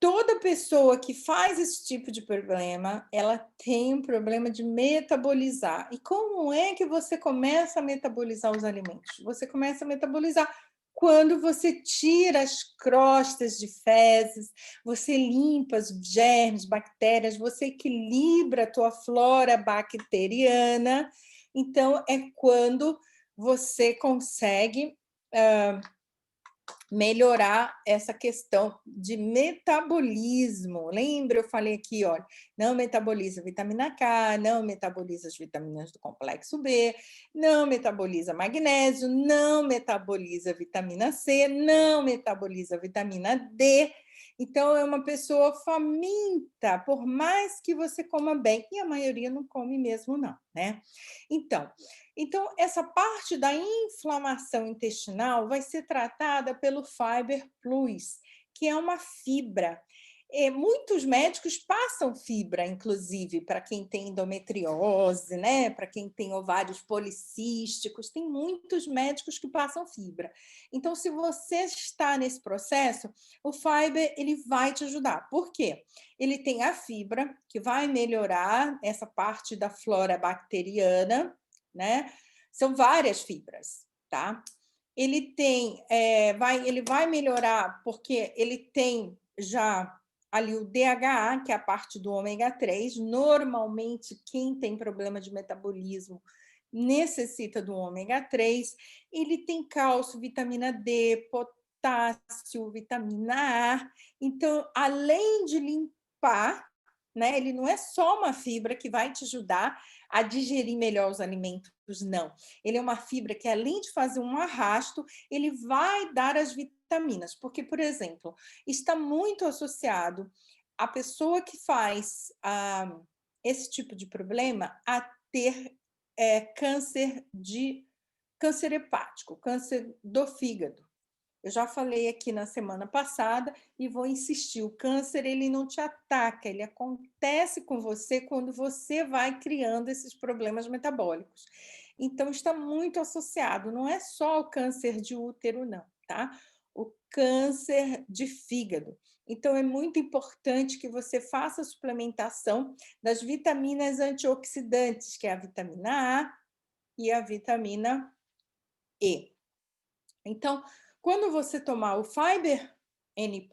toda pessoa que faz esse tipo de problema, ela tem um problema de metabolizar. E como é que você começa a metabolizar os alimentos? Você começa a metabolizar quando você tira as crostas de fezes, você limpa os germes, bactérias, você equilibra a tua flora bacteriana. Então, é quando você consegue melhorar essa questão de metabolismo. Lembra, eu falei aqui, olha, não metaboliza vitamina K, não metaboliza as vitaminas do complexo B, não metaboliza magnésio, não metaboliza vitamina C, não metaboliza vitamina D. Então, é uma pessoa faminta, por mais que você coma bem, e a maioria não come mesmo não, né? Então, essa parte da inflamação intestinal vai ser tratada pelo Fiber Plus, que é uma fibra. muitos médicos passam fibra, inclusive, para quem tem endometriose, né? Para quem tem ovários policísticos, tem muitos médicos que passam fibra. Então, se você está nesse processo, o Fiber ele vai te ajudar. Por quê? Ele tem a fibra, que vai melhorar essa parte da flora bacteriana, né? São várias fibras, tá? Ele tem, ele vai melhorar, porque ele tem já ali o DHA, que é a parte do ômega 3. Normalmente, quem tem problema de metabolismo necessita do ômega 3. Ele tem cálcio, vitamina D, potássio, vitamina A. Então, além de limpar, né, ele não é só uma fibra que vai te ajudar a digerir melhor os alimentos, não. Ele é uma fibra que, além de fazer um arrasto, ele vai dar as vitaminas. Porque, por exemplo, está muito associado a pessoa que faz esse tipo de problema a ter câncer hepático, câncer do fígado. Eu já falei aqui na semana passada e vou insistir, o câncer ele não te ataca, ele acontece com você quando você vai criando esses problemas metabólicos. Então, está muito associado, não é só o câncer de útero, não, tá? O câncer de fígado. Então, é muito importante que você faça a suplementação das vitaminas antioxidantes, que é a vitamina A e a vitamina E. Então, quando você tomar o Fiber N+,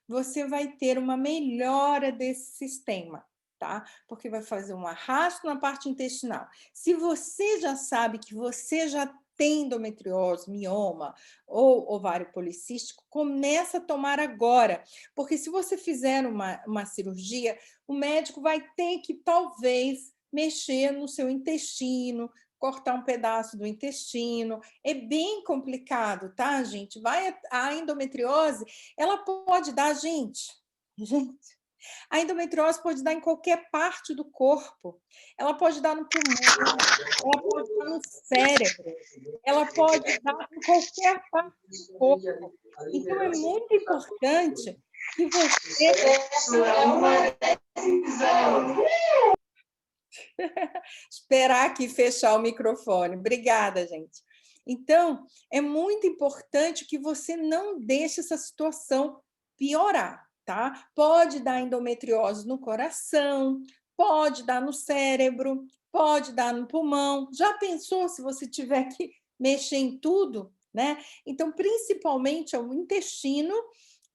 você vai ter uma melhora desse sistema, tá? Porque vai fazer um arrasto na parte intestinal. Se você já sabe que você já tem endometriose, mioma ou ovário policístico, começa a tomar agora, porque se você fizer uma cirurgia, o médico vai ter que, talvez, mexer no seu intestino, cortar um pedaço do intestino. É bem complicado, tá, gente? A endometriose, ela pode dar, gente, a endometriose pode dar em qualquer parte do corpo. Ela pode dar no pulmão, ela pode dar no cérebro, ela pode dar em qualquer parte do corpo. Então, é muito importante que você... Esperar aqui fechar o microfone. Obrigada, gente. Então, é muito importante que você não deixe essa situação piorar, tá? Pode dar endometriose no coração, pode dar no cérebro, pode dar no pulmão. Já pensou se você tiver que mexer em tudo, né? Então, principalmente é o intestino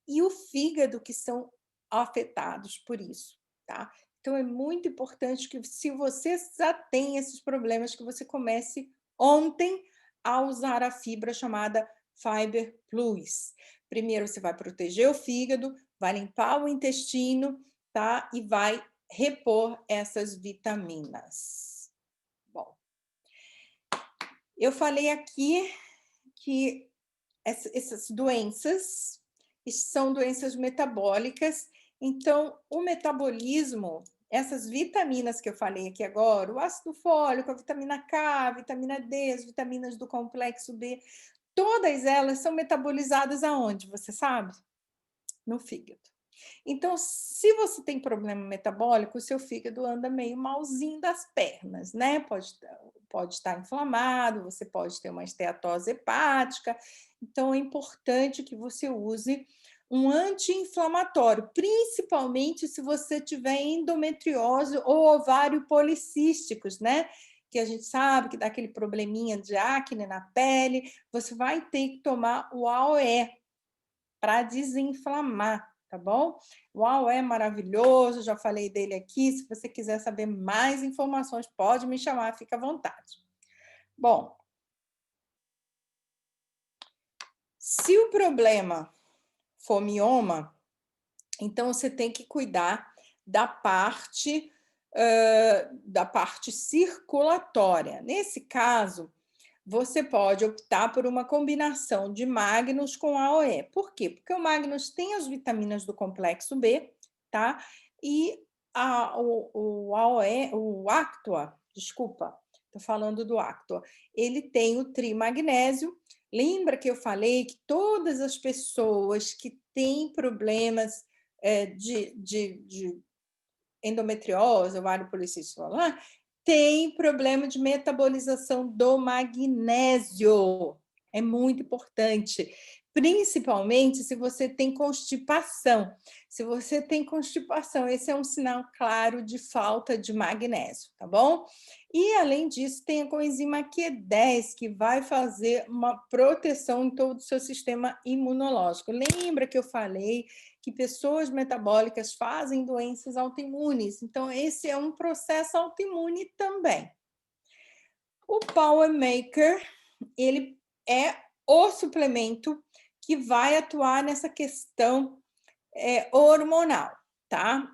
e o fígado que são afetados por isso, tá? Então, é muito importante que, se você já tem esses problemas, que você comece ontem a usar a fibra chamada Fiber Plus. Primeiro, você vai proteger o fígado, vai limpar o intestino, tá? E vai repor essas vitaminas. Bom, eu falei aqui que essas doenças são doenças metabólicas. Então, o metabolismo, essas vitaminas que eu falei aqui agora, o ácido fólico, a vitamina K, a vitamina D, as vitaminas do complexo B, todas elas são metabolizadas aonde, você sabe? No fígado. Então, se você tem problema metabólico, o seu fígado anda meio malzinho das pernas, né? Pode estar inflamado, você pode ter uma esteatose hepática. Então, é importante que você use um anti-inflamatório, principalmente se você tiver endometriose ou ovário policísticos, né? Que a gente sabe que dá aquele probleminha de acne na pele, você vai ter que tomar o AOE para desinflamar, tá bom? O AOE é maravilhoso, já falei dele aqui. Se você quiser saber mais informações, pode me chamar, fica à vontade. Bom, se o problema for mioma, então você tem que cuidar da parte circulatória. Nesse caso, você pode optar por uma combinação de Magnus com AOE. Por quê? Porque o Magnus tem as vitaminas do complexo B, tá? E o AOE, o Actua, desculpa, estou falando do Actua, ele tem o trimagnésio. Lembra que eu falei que todas as pessoas que têm problemas de endometriose, ovário policístico, tem problema de metabolização do magnésio. É muito importante, principalmente se você tem constipação. Se você tem constipação, esse é um sinal claro de falta de magnésio, tá bom? E, além disso, tem a coenzima Q10, que vai fazer uma proteção em todo o seu sistema imunológico. Lembra que eu falei que pessoas metabólicas fazem doenças autoimunes? Então, esse é um processo autoimune também. O Power Maker, ele é o suplemento que vai atuar nessa questão hormonal, tá?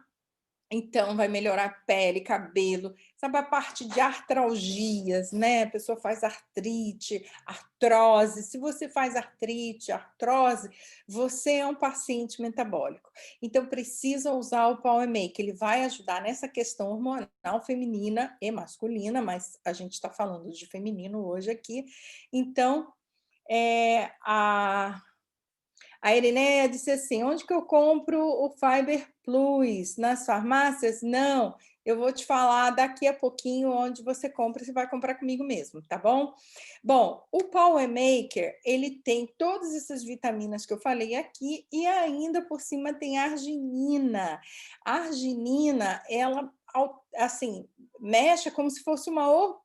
Então, vai melhorar a pele, cabelo, sabe a parte de artralgias, né? A pessoa faz artrite, artrose. Se você faz artrite, artrose, você é um paciente metabólico. Então, precisa usar o Power Make. Ele vai ajudar nessa questão hormonal feminina e masculina, mas a gente está falando de feminino hoje aqui. Então, a Irineia disse assim, onde que eu compro o Fiber Plus? Nas farmácias? Não, eu vou te falar daqui a pouquinho onde você compra, você vai comprar comigo mesmo, tá bom? Bom, o Power Maker, ele tem todas essas vitaminas que eu falei aqui e ainda por cima tem arginina. A arginina, ela, assim, mexe como se fosse uma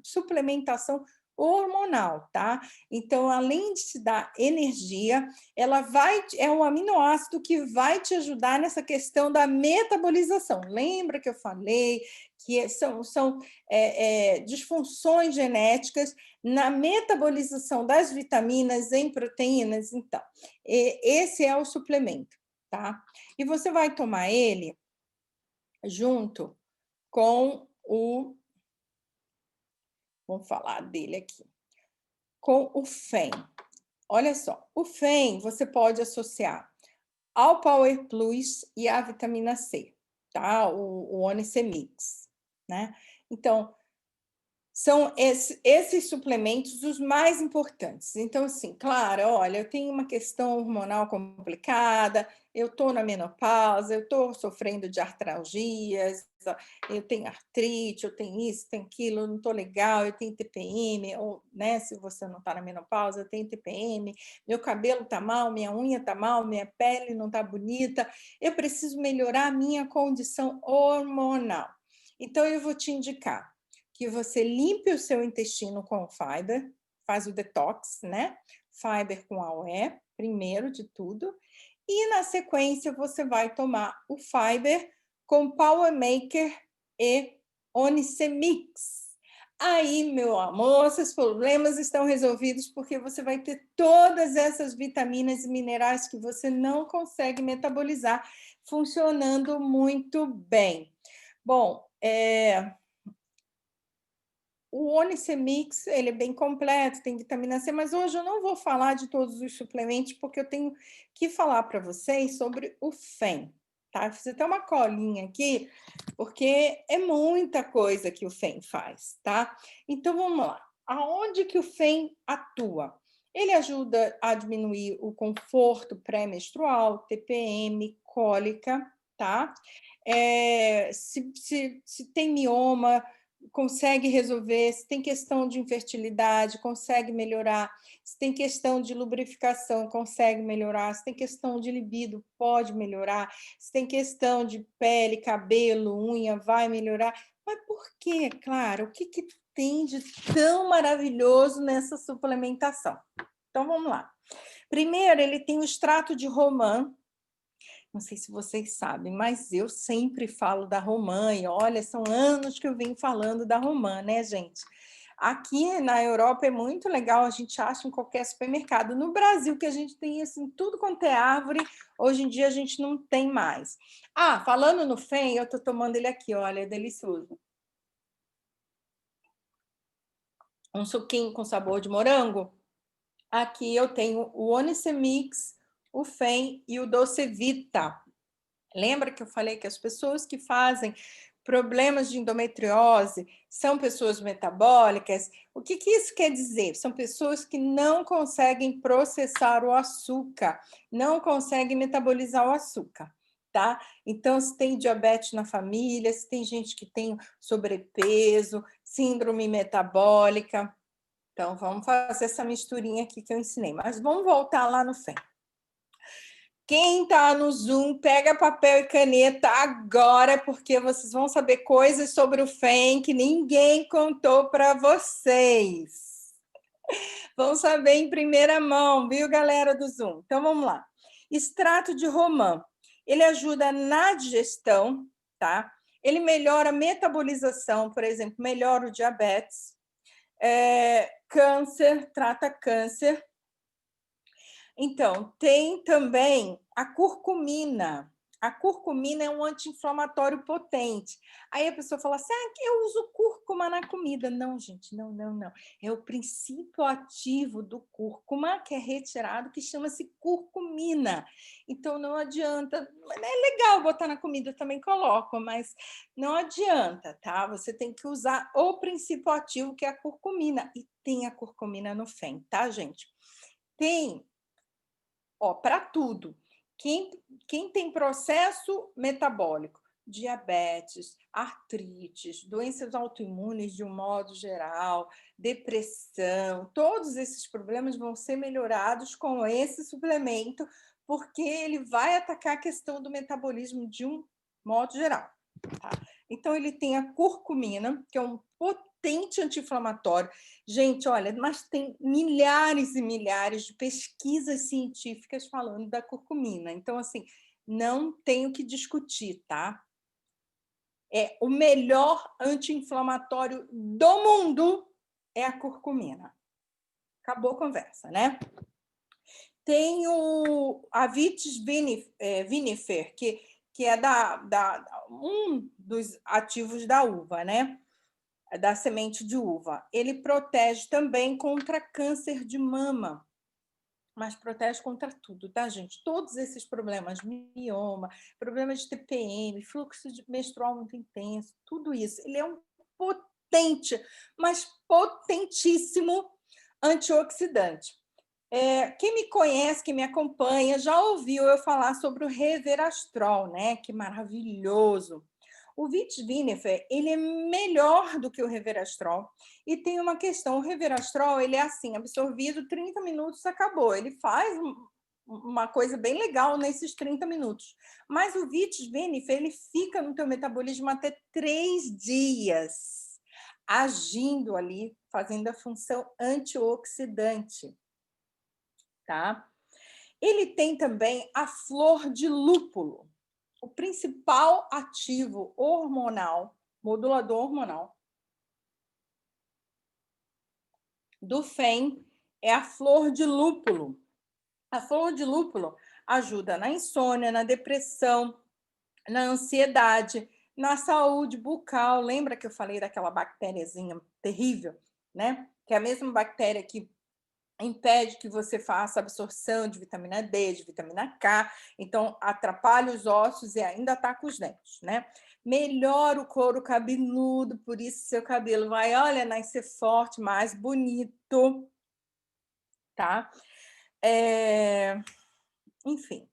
suplementação hormonal, tá? Então, além de te dar energia, é um aminoácido que vai te ajudar nessa questão da metabolização. Lembra que eu falei que são disfunções genéticas na metabolização das vitaminas em proteínas? Então, esse é o suplemento, tá? E você vai tomar ele junto com vamos falar dele aqui, com o FEM. Olha só, o FEM você pode associar ao Power Plus e à vitamina C, tá? O Onicemix, né? Então, são esses suplementos os mais importantes. Então, assim, claro, olha, eu tenho uma questão hormonal complicada, eu estou na menopausa, eu estou sofrendo de artralgias, eu tenho artrite, eu tenho isso, tenho aquilo, eu não estou legal, eu tenho TPM, ou, né, se você não está na menopausa, eu tenho TPM, meu cabelo está mal, minha unha está mal, minha pele não está bonita, eu preciso melhorar a minha condição hormonal. Então, eu vou te indicar que você limpe o seu intestino com o fiber, faz o detox, né? Fiber com AOE, primeiro de tudo. E, na sequência, você vai tomar o fiber com Power Maker e Onicemix. Aí, meu amor, seus problemas estão resolvidos porque você vai ter todas essas vitaminas e minerais que você não consegue metabolizar funcionando muito bem. Bom, o Onicemix, ele é bem completo, tem vitamina C, mas hoje eu não vou falar de todos os suplementos, porque eu tenho que falar para vocês sobre o FEM, tá? Eu fiz até uma colinha aqui, porque é muita coisa que o FEM faz, tá? Então, vamos lá. Aonde que o FEM atua? Ele ajuda a diminuir o conforto pré-menstrual, TPM, cólica, tá? Se tem mioma, consegue resolver, se tem questão de infertilidade, consegue melhorar, se tem questão de lubrificação, consegue melhorar, se tem questão de libido, pode melhorar, se tem questão de pele, cabelo, unha, vai melhorar. Mas por quê? Claro, o que tem de tão maravilhoso nessa suplementação? Então, vamos lá. Primeiro, ele tem o extrato de romã. Não sei se vocês sabem, mas eu sempre falo da romã, e olha, são anos que eu venho falando da romã, né, gente? Aqui na Europa é muito legal, a gente acha em qualquer supermercado. No Brasil, que a gente tem assim, tudo quanto é árvore, hoje em dia a gente não tem mais. Ah, falando no FEM, eu estou tomando ele aqui, olha, é delicioso. Um suquinho com sabor de morango. Aqui eu tenho o Onicemix, o FEM e o Doce Vita. Lembra que eu falei que as pessoas que fazem problemas de endometriose são pessoas metabólicas. O que isso quer dizer? São pessoas que não conseguem processar o açúcar, não conseguem metabolizar o açúcar, tá? Então, se tem diabetes na família, se tem gente que tem sobrepeso, síndrome metabólica. Então, vamos fazer essa misturinha aqui que eu ensinei. Mas vamos voltar lá no FEM. Quem está no Zoom, pega papel e caneta agora, porque vocês vão saber coisas sobre o FEM que ninguém contou para vocês. Vão saber em primeira mão, viu, galera do Zoom? Então, vamos lá. Extrato de romã. Ele ajuda na digestão, tá? Ele melhora a metabolização, por exemplo, melhora o diabetes. Câncer, trata câncer. Então, tem também a curcumina. A curcumina é um anti-inflamatório potente. Aí a pessoa fala assim, eu uso cúrcuma na comida. Não, gente, não. É o princípio ativo do cúrcuma que é retirado, que chama-se curcumina. Então, não adianta. É legal botar na comida, eu também coloco, mas não adianta, tá? Você tem que usar o princípio ativo, que é a curcumina. E tem a curcumina no FEM, tá, gente? Tem... para tudo. Quem tem processo metabólico, diabetes, artrites, doenças autoimunes de um modo geral, depressão, todos esses problemas vão ser melhorados com esse suplemento, porque ele vai atacar a questão do metabolismo de um modo geral. Tá? Então, ele tem a curcumina, que é um potente anti-inflamatório. Gente, olha, mas tem milhares e milhares de pesquisas científicas falando da curcumina. Então, assim, não tem o que discutir, tá? É o melhor anti-inflamatório do mundo é a curcumina. Acabou a conversa, né? Tem a Vitis vinifera, que é um dos ativos da uva, né? Da semente de uva. Ele protege também contra câncer de mama, mas protege contra tudo, tá, gente? Todos esses problemas, mioma, problemas de TPM, fluxo menstrual muito intenso, tudo isso. Ele é um potente, mas potentíssimo antioxidante. Quem me conhece, quem me acompanha, já ouviu eu falar sobre o Resveratrol, né? Que maravilhoso. O Vitis vinifera, ele é melhor do que o Resveratrol. E tem uma questão, o Resveratrol, ele é assim, absorvido 30 minutos, acabou. Ele faz uma coisa bem legal nesses 30 minutos. Mas o Vitis vinifera, ele fica no teu metabolismo até 3 dias, agindo ali, fazendo a função antioxidante. Tá? Ele tem também a flor de lúpulo, o principal ativo hormonal, modulador hormonal do FEM é a flor de lúpulo. A flor de lúpulo ajuda na insônia, na depressão, na ansiedade, na saúde bucal. Lembra que eu falei daquela bactériazinha terrível, né? Que é a mesma bactéria que impede que você faça absorção de vitamina D, de vitamina K, então atrapalha os ossos e ainda ataca os dentes, né? Melhora o couro cabeludo, por isso seu cabelo vai, olha, nascer forte, mais bonito, tá? Enfim,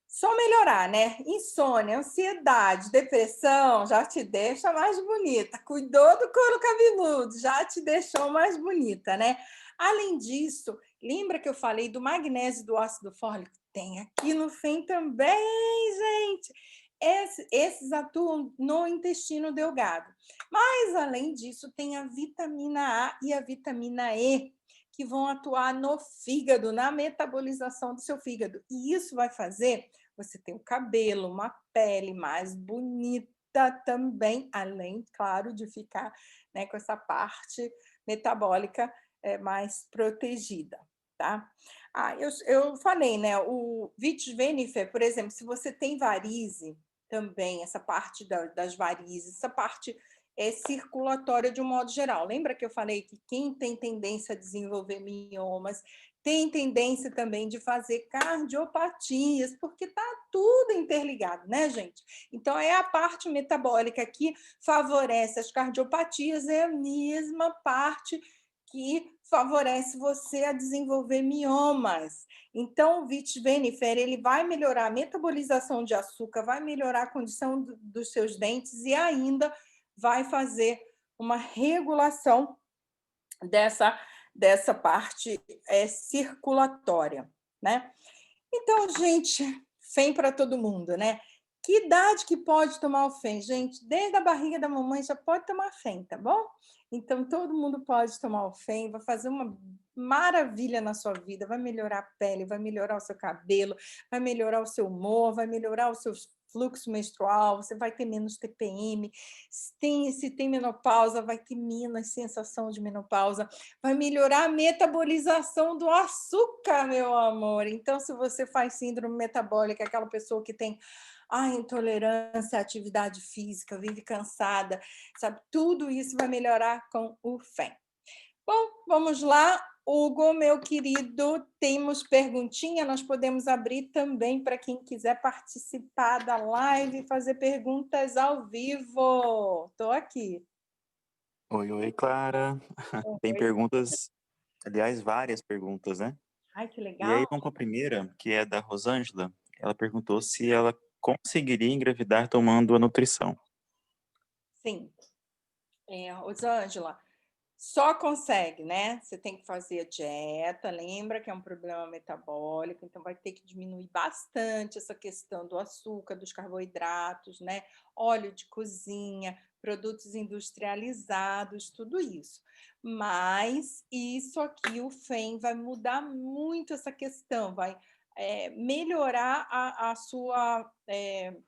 só melhorar, né? Insônia, ansiedade, depressão, já te deixa mais bonita. Cuidou do couro cabeludo, já te deixou mais bonita, né? Além disso, lembra que eu falei do magnésio e do ácido fólico? Tem aqui no FEM também, gente. Esses atuam no intestino delgado. Mas, além disso, tem a vitamina A e a vitamina E, que vão atuar no fígado, na metabolização do seu fígado. E isso vai fazer você ter um cabelo, uma pele mais bonita também, além, claro, de ficar, né, com essa parte metabólica mais protegida, tá? Eu falei, né, o Vitis vinifera, por exemplo, se você tem varize também, essa parte das varizes, essa parte circulatória de um modo geral. Lembra que eu falei que quem tem tendência a desenvolver miomas tem tendência também de fazer cardiopatias, porque está tudo interligado, né, gente? Então, é a parte metabólica que favorece as cardiopatias, é a mesma parte que favorece você a desenvolver miomas. Então, o Vitivenifer, ele vai melhorar a metabolização de açúcar, vai melhorar a condição dos seus dentes e ainda vai fazer uma regulação dessa parte circulatória, né? Então, gente, FEM para todo mundo, né? Que idade que pode tomar o FEM? Gente, desde a barriga da mamãe já pode tomar FEM, tá bom? Então, todo mundo pode tomar o FEM, vai fazer uma maravilha na sua vida, vai melhorar a pele, vai melhorar o seu cabelo, vai melhorar o seu humor, vai melhorar o seu fluxo menstrual, você vai ter menos TPM, se tem menopausa, vai ter menos sensação de menopausa, vai melhorar a metabolização do açúcar, meu amor. Então, se você faz síndrome metabólica, aquela pessoa que tem intolerância à atividade física, vive cansada, sabe? Tudo isso vai melhorar com o FEM. Bom, vamos lá. Hugo, meu querido, temos perguntinha, nós podemos abrir também para quem quiser participar da live e fazer perguntas ao vivo. Estou aqui. Oi, Clara. Tem Oi. perguntas, aliás, várias perguntas, né? Ai, que E aí legal. vamos com a primeira, que é da Rosângela. Ela perguntou se ela conseguiria engravidar tomando a nutrição. Sim. Rosângela, só consegue, né? Você tem que fazer a dieta, lembra que é um problema metabólico, então vai ter que diminuir bastante essa questão do açúcar, dos carboidratos, né? Óleo de cozinha, produtos industrializados, tudo isso. Mas isso aqui, o FEM, vai mudar muito essa questão, vai melhorar a sua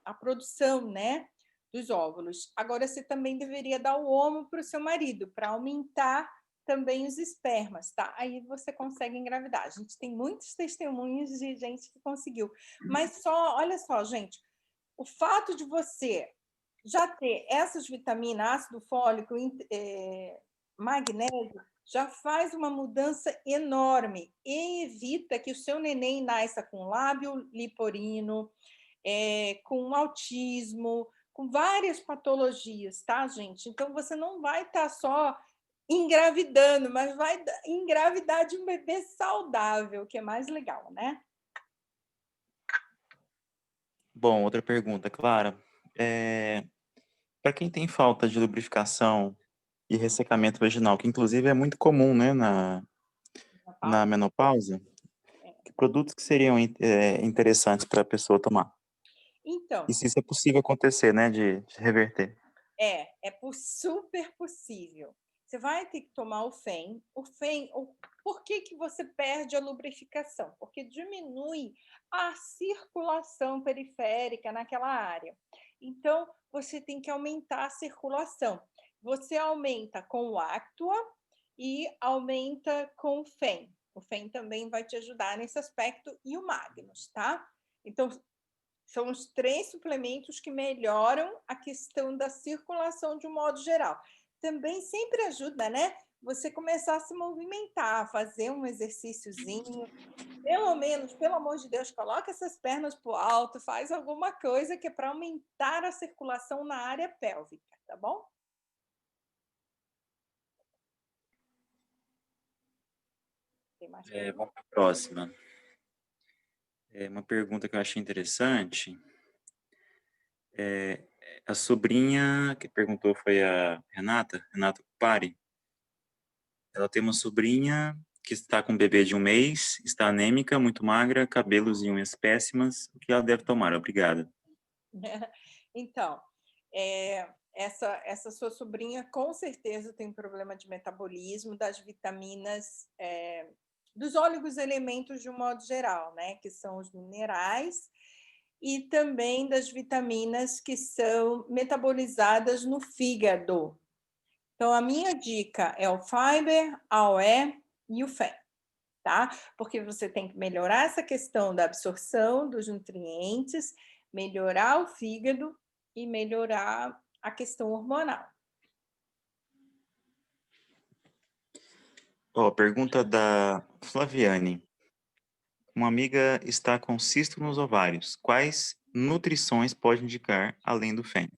a produção, né? Dos óvulos. Agora, você também deveria dar o homo para o seu marido, para aumentar também os espermas, tá? Aí você consegue engravidar. A gente tem muitos testemunhos de gente que conseguiu. Mas olha só, gente, o fato de você já ter essas vitaminas, ácido fólico, magnésio, já faz uma mudança enorme e evita que o seu neném nasça com lábio liporino, com autismo, com várias patologias, tá, gente? Então, você não vai estar só engravidando, mas vai engravidar de um bebê saudável, que é mais legal, né? Bom, outra pergunta, Clara. Para quem tem falta de lubrificação e ressecamento vaginal, que inclusive é muito comum, né, na menopausa, que produtos que seriam interessantes para a pessoa tomar? E Então, se isso é possível acontecer, né, de reverter? super possível. Você vai ter que tomar o FEM. Por que você perde a lubrificação? Porque diminui a circulação periférica naquela área. Então, você tem que aumentar a circulação. Você aumenta com o Actua e aumenta com o FEM. O FEM também vai te ajudar nesse aspecto e o Magnus, tá? Então, são os 3 suplementos que melhoram a questão da circulação de um modo geral. Também sempre ajuda, né? Você começar a se movimentar, fazer um exercíciozinho. Pelo menos, pelo amor de Deus, coloca essas pernas para o alto, faz alguma coisa que é para aumentar a circulação na área pélvica, tá bom? Tem mais Vamos para a próxima. Uma pergunta que eu achei interessante. A sobrinha que perguntou foi a Renata Cupari. Ela tem uma sobrinha que está com um bebê de 1 mês, está anêmica, muito magra, cabelos e unhas péssimas. O que ela deve tomar? Obrigada. Então, essa sua sobrinha com certeza tem problema de metabolismo das vitaminas, dos elementos de um modo geral, né? Que são os minerais e também das vitaminas que são metabolizadas no fígado. Então, a minha dica é o Fiber, a OE e o FEM, tá? Porque você tem que melhorar essa questão da absorção dos nutrientes, melhorar o fígado e melhorar a questão hormonal. Ó, pergunta da Flaviane. Uma amiga está com cisto nos ovários. Quais nutrições pode indicar além do FEM?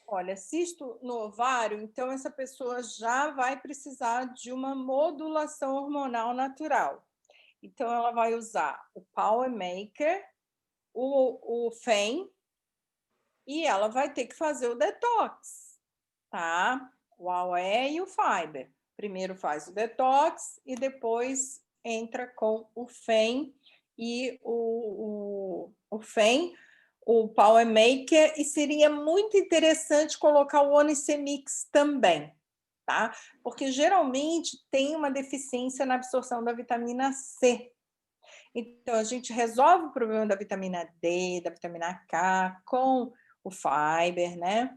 Olha, cisto no ovário, então essa pessoa já vai precisar de uma modulação hormonal natural. Então, ela vai usar o Power Maker, o FEM, e ela vai ter que fazer o detox, tá? O AOE e o Fiber. Primeiro faz o detox e depois entra com o FEM e o FEM, o Power Maker, e seria muito interessante colocar o Onicemix também, tá? Porque geralmente tem uma deficiência na absorção da vitamina C. Então, a gente resolve o problema da vitamina D, da vitamina K com o fiber, né?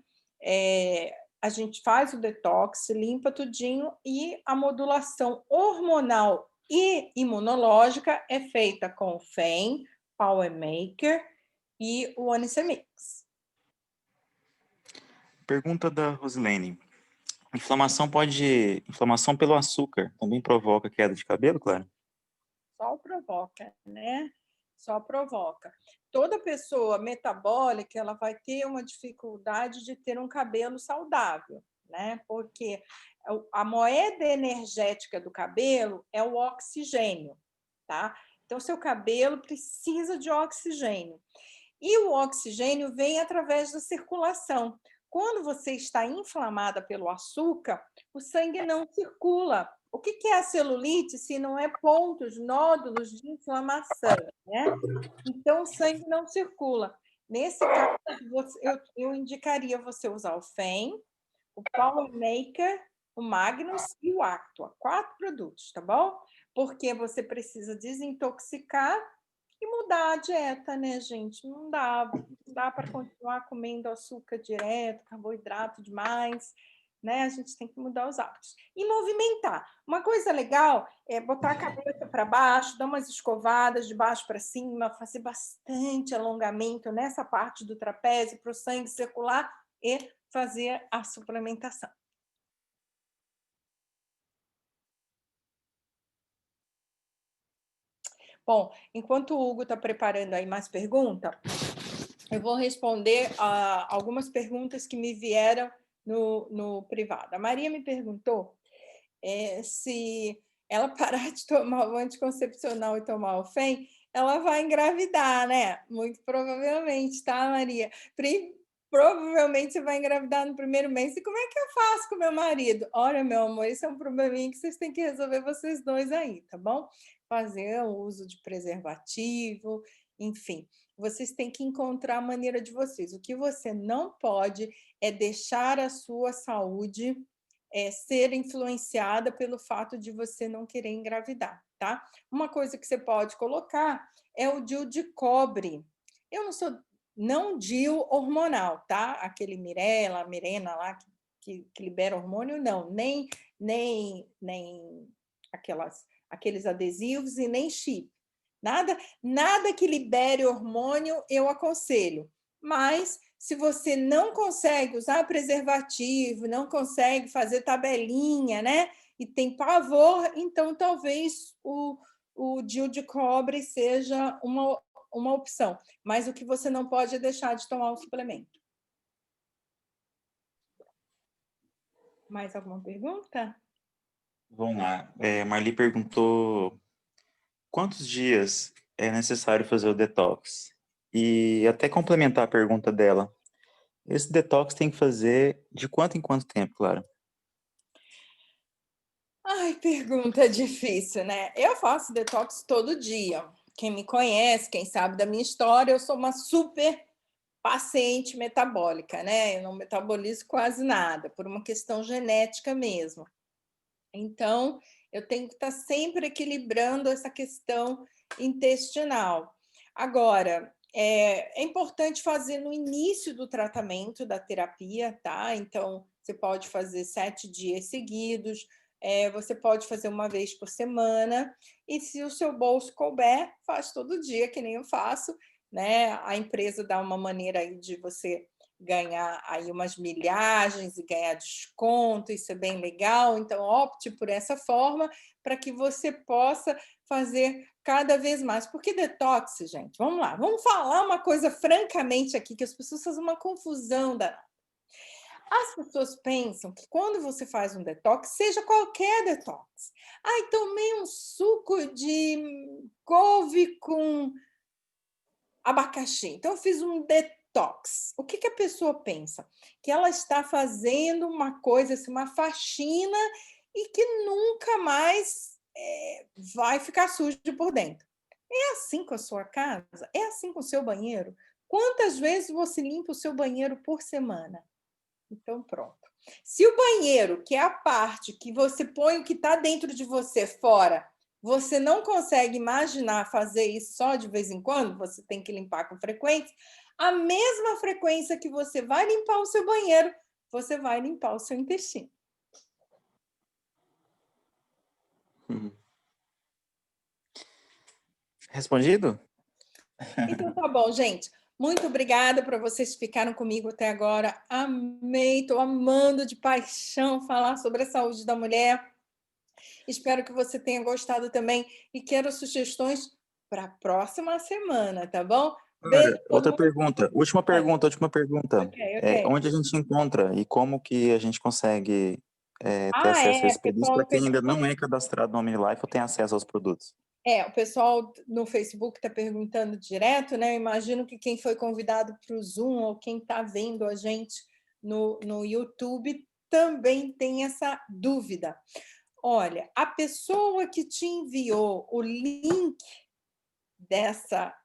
A gente faz o detox, limpa tudinho e a modulação hormonal e imunológica é feita com o FEM, Power Maker e o Onicemix. Pergunta da Rosilene. Inflamação pelo açúcar também provoca queda de cabelo, claro? Só provoca, né? Só provoca. Toda pessoa metabólica, ela vai ter uma dificuldade de ter um cabelo saudável, né? Porque a moeda energética do cabelo é o oxigênio, tá? Então, seu cabelo precisa de oxigênio. E o oxigênio vem através da circulação. Quando você está inflamada pelo açúcar, o sangue não circula. O que é a celulite se não é pontos, nódulos de inflamação, né? Então, o sangue não circula. Nesse caso, eu indicaria você usar o FEM, o Power Maker, o Magnus e o Actua. 4 produtos, tá bom? Porque você precisa desintoxicar e mudar a dieta, né, gente? Não dá para continuar comendo açúcar direto, carboidrato demais, né? A gente tem que mudar os hábitos. E movimentar. Uma coisa legal é botar a cabeça para baixo, dar umas escovadas de baixo para cima, fazer bastante alongamento nessa parte do trapézio para o sangue circular e fazer a suplementação. Bom, enquanto o Hugo está preparando aí mais perguntas, eu vou responder a algumas perguntas que me vieram no privado. A Maria me perguntou se ela parar de tomar o anticoncepcional e tomar o FEM, ela vai engravidar, né? Muito provavelmente, tá, Maria? Provavelmente você vai engravidar no primeiro mês. E como é que eu faço com meu marido? Olha, meu amor, isso é um probleminha que vocês têm que resolver vocês dois aí, tá bom? Fazer o uso de preservativo, enfim. Vocês têm que encontrar a maneira de vocês. O que você não pode é deixar a sua saúde ser influenciada pelo fato de você não querer engravidar, tá? Uma coisa que você pode colocar é o DIU de cobre. Eu não sou não DIU hormonal, tá? Aquele Mirena lá que libera hormônio, não, nem aqueles adesivos e nem chip. Nada que libere hormônio eu aconselho, mas se você não consegue usar preservativo, não consegue fazer tabelinha, né? E tem pavor, então talvez o DIU de cobre seja uma opção. Mas o que você não pode é deixar de tomar o suplemento. Mais alguma pergunta? Vamos lá. Marli perguntou quantos dias é necessário fazer o detox? E até complementar a pergunta dela, esse detox tem que fazer de quanto em quanto tempo, claro? Ai, pergunta difícil, né? Eu faço detox todo dia. Quem me conhece, quem sabe da minha história, eu sou uma super paciente metabólica, né? Eu não metabolizo quase nada, por uma questão genética mesmo. Então, eu tenho que estar sempre equilibrando essa questão intestinal. Agora, é importante fazer no início do tratamento da terapia, tá? Então, você pode fazer 7 dias seguidos, você pode fazer uma vez por semana, e se o seu bolso couber, faz todo dia, que nem eu faço, né? A empresa dá uma maneira aí de você ganhar aí umas milhagens e ganhar desconto, isso é bem legal, então opte por essa forma para que você possa fazer cada vez mais. Porque detox, gente, vamos lá, vamos falar uma coisa francamente aqui, que as pessoas fazem uma confusão danada. As pessoas pensam que quando você faz um detox, seja qualquer detox. Ai, tomei um suco de couve com abacaxi, então eu fiz um detox. O que que a pessoa pensa? Que ela está fazendo uma coisa, assim, uma faxina e que nunca mais vai ficar sujo por dentro. É assim com a sua casa? É assim com o seu banheiro? Quantas vezes você limpa o seu banheiro por semana? Então, pronto. Se o banheiro, que é a parte que você põe o que está dentro de você fora, você não consegue imaginar fazer isso só de vez em quando, você tem que limpar com frequência, a mesma frequência que você vai limpar o seu banheiro, você vai limpar o seu intestino. Respondido? Então tá bom, gente. Muito obrigada para vocês que ficaram comigo até agora. Amei, estou amando de paixão falar sobre a saúde da mulher. Espero que você tenha gostado também e quero sugestões para a próxima semana, tá bom? Beijo. Outra pergunta, última pergunta. Ok. Onde a gente encontra e como que a gente consegue ter acesso a esses produtos Pessoal para no quem ainda Facebook. não é cadastrado no OmniLife ou tem acesso aos produtos? O pessoal no Facebook está perguntando direto, né? Eu imagino que quem foi convidado para o Zoom ou quem está vendo a gente no YouTube também tem essa dúvida. Olha, a pessoa que te enviou o link dessa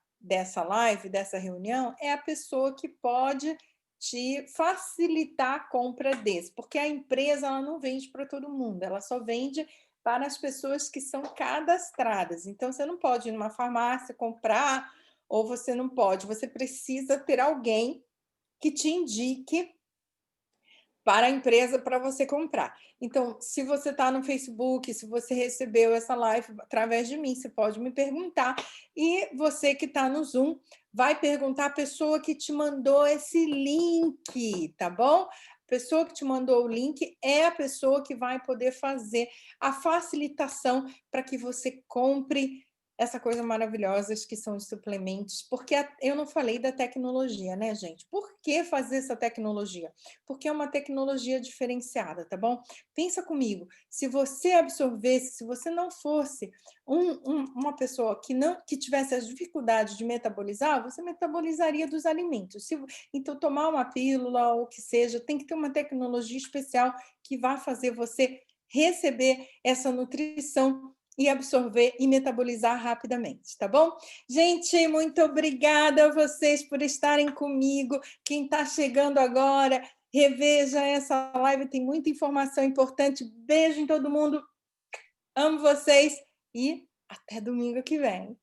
live, dessa reunião, é a pessoa que pode te facilitar a compra desse, porque a empresa ela não vende para todo mundo, ela só vende para as pessoas que são cadastradas. Então, você não pode ir numa farmácia comprar, ou você não pode, você precisa ter alguém que te indique para a empresa para você comprar. Então, se você está no Facebook, se você recebeu essa live através de mim, você pode me perguntar. E você que está no Zoom vai perguntar a pessoa que te mandou esse link, tá bom? A pessoa que te mandou o link é a pessoa que vai poder fazer a facilitação para que você compre essa coisa maravilhosa que são os suplementos, porque eu não falei da tecnologia, né, gente? Por que fazer essa tecnologia? Porque é uma tecnologia diferenciada, tá bom? Pensa comigo, se você absorvesse, se você não fosse uma pessoa que tivesse as dificuldades de metabolizar, você metabolizaria dos alimentos. Então, tomar uma pílula ou o que seja, tem que ter uma tecnologia especial que vai fazer você receber essa nutrição e absorver e metabolizar rapidamente, tá bom? Gente, muito obrigada a vocês por estarem comigo. Quem está chegando agora, reveja essa live, tem muita informação importante. Beijo em todo mundo, amo vocês e até domingo que vem.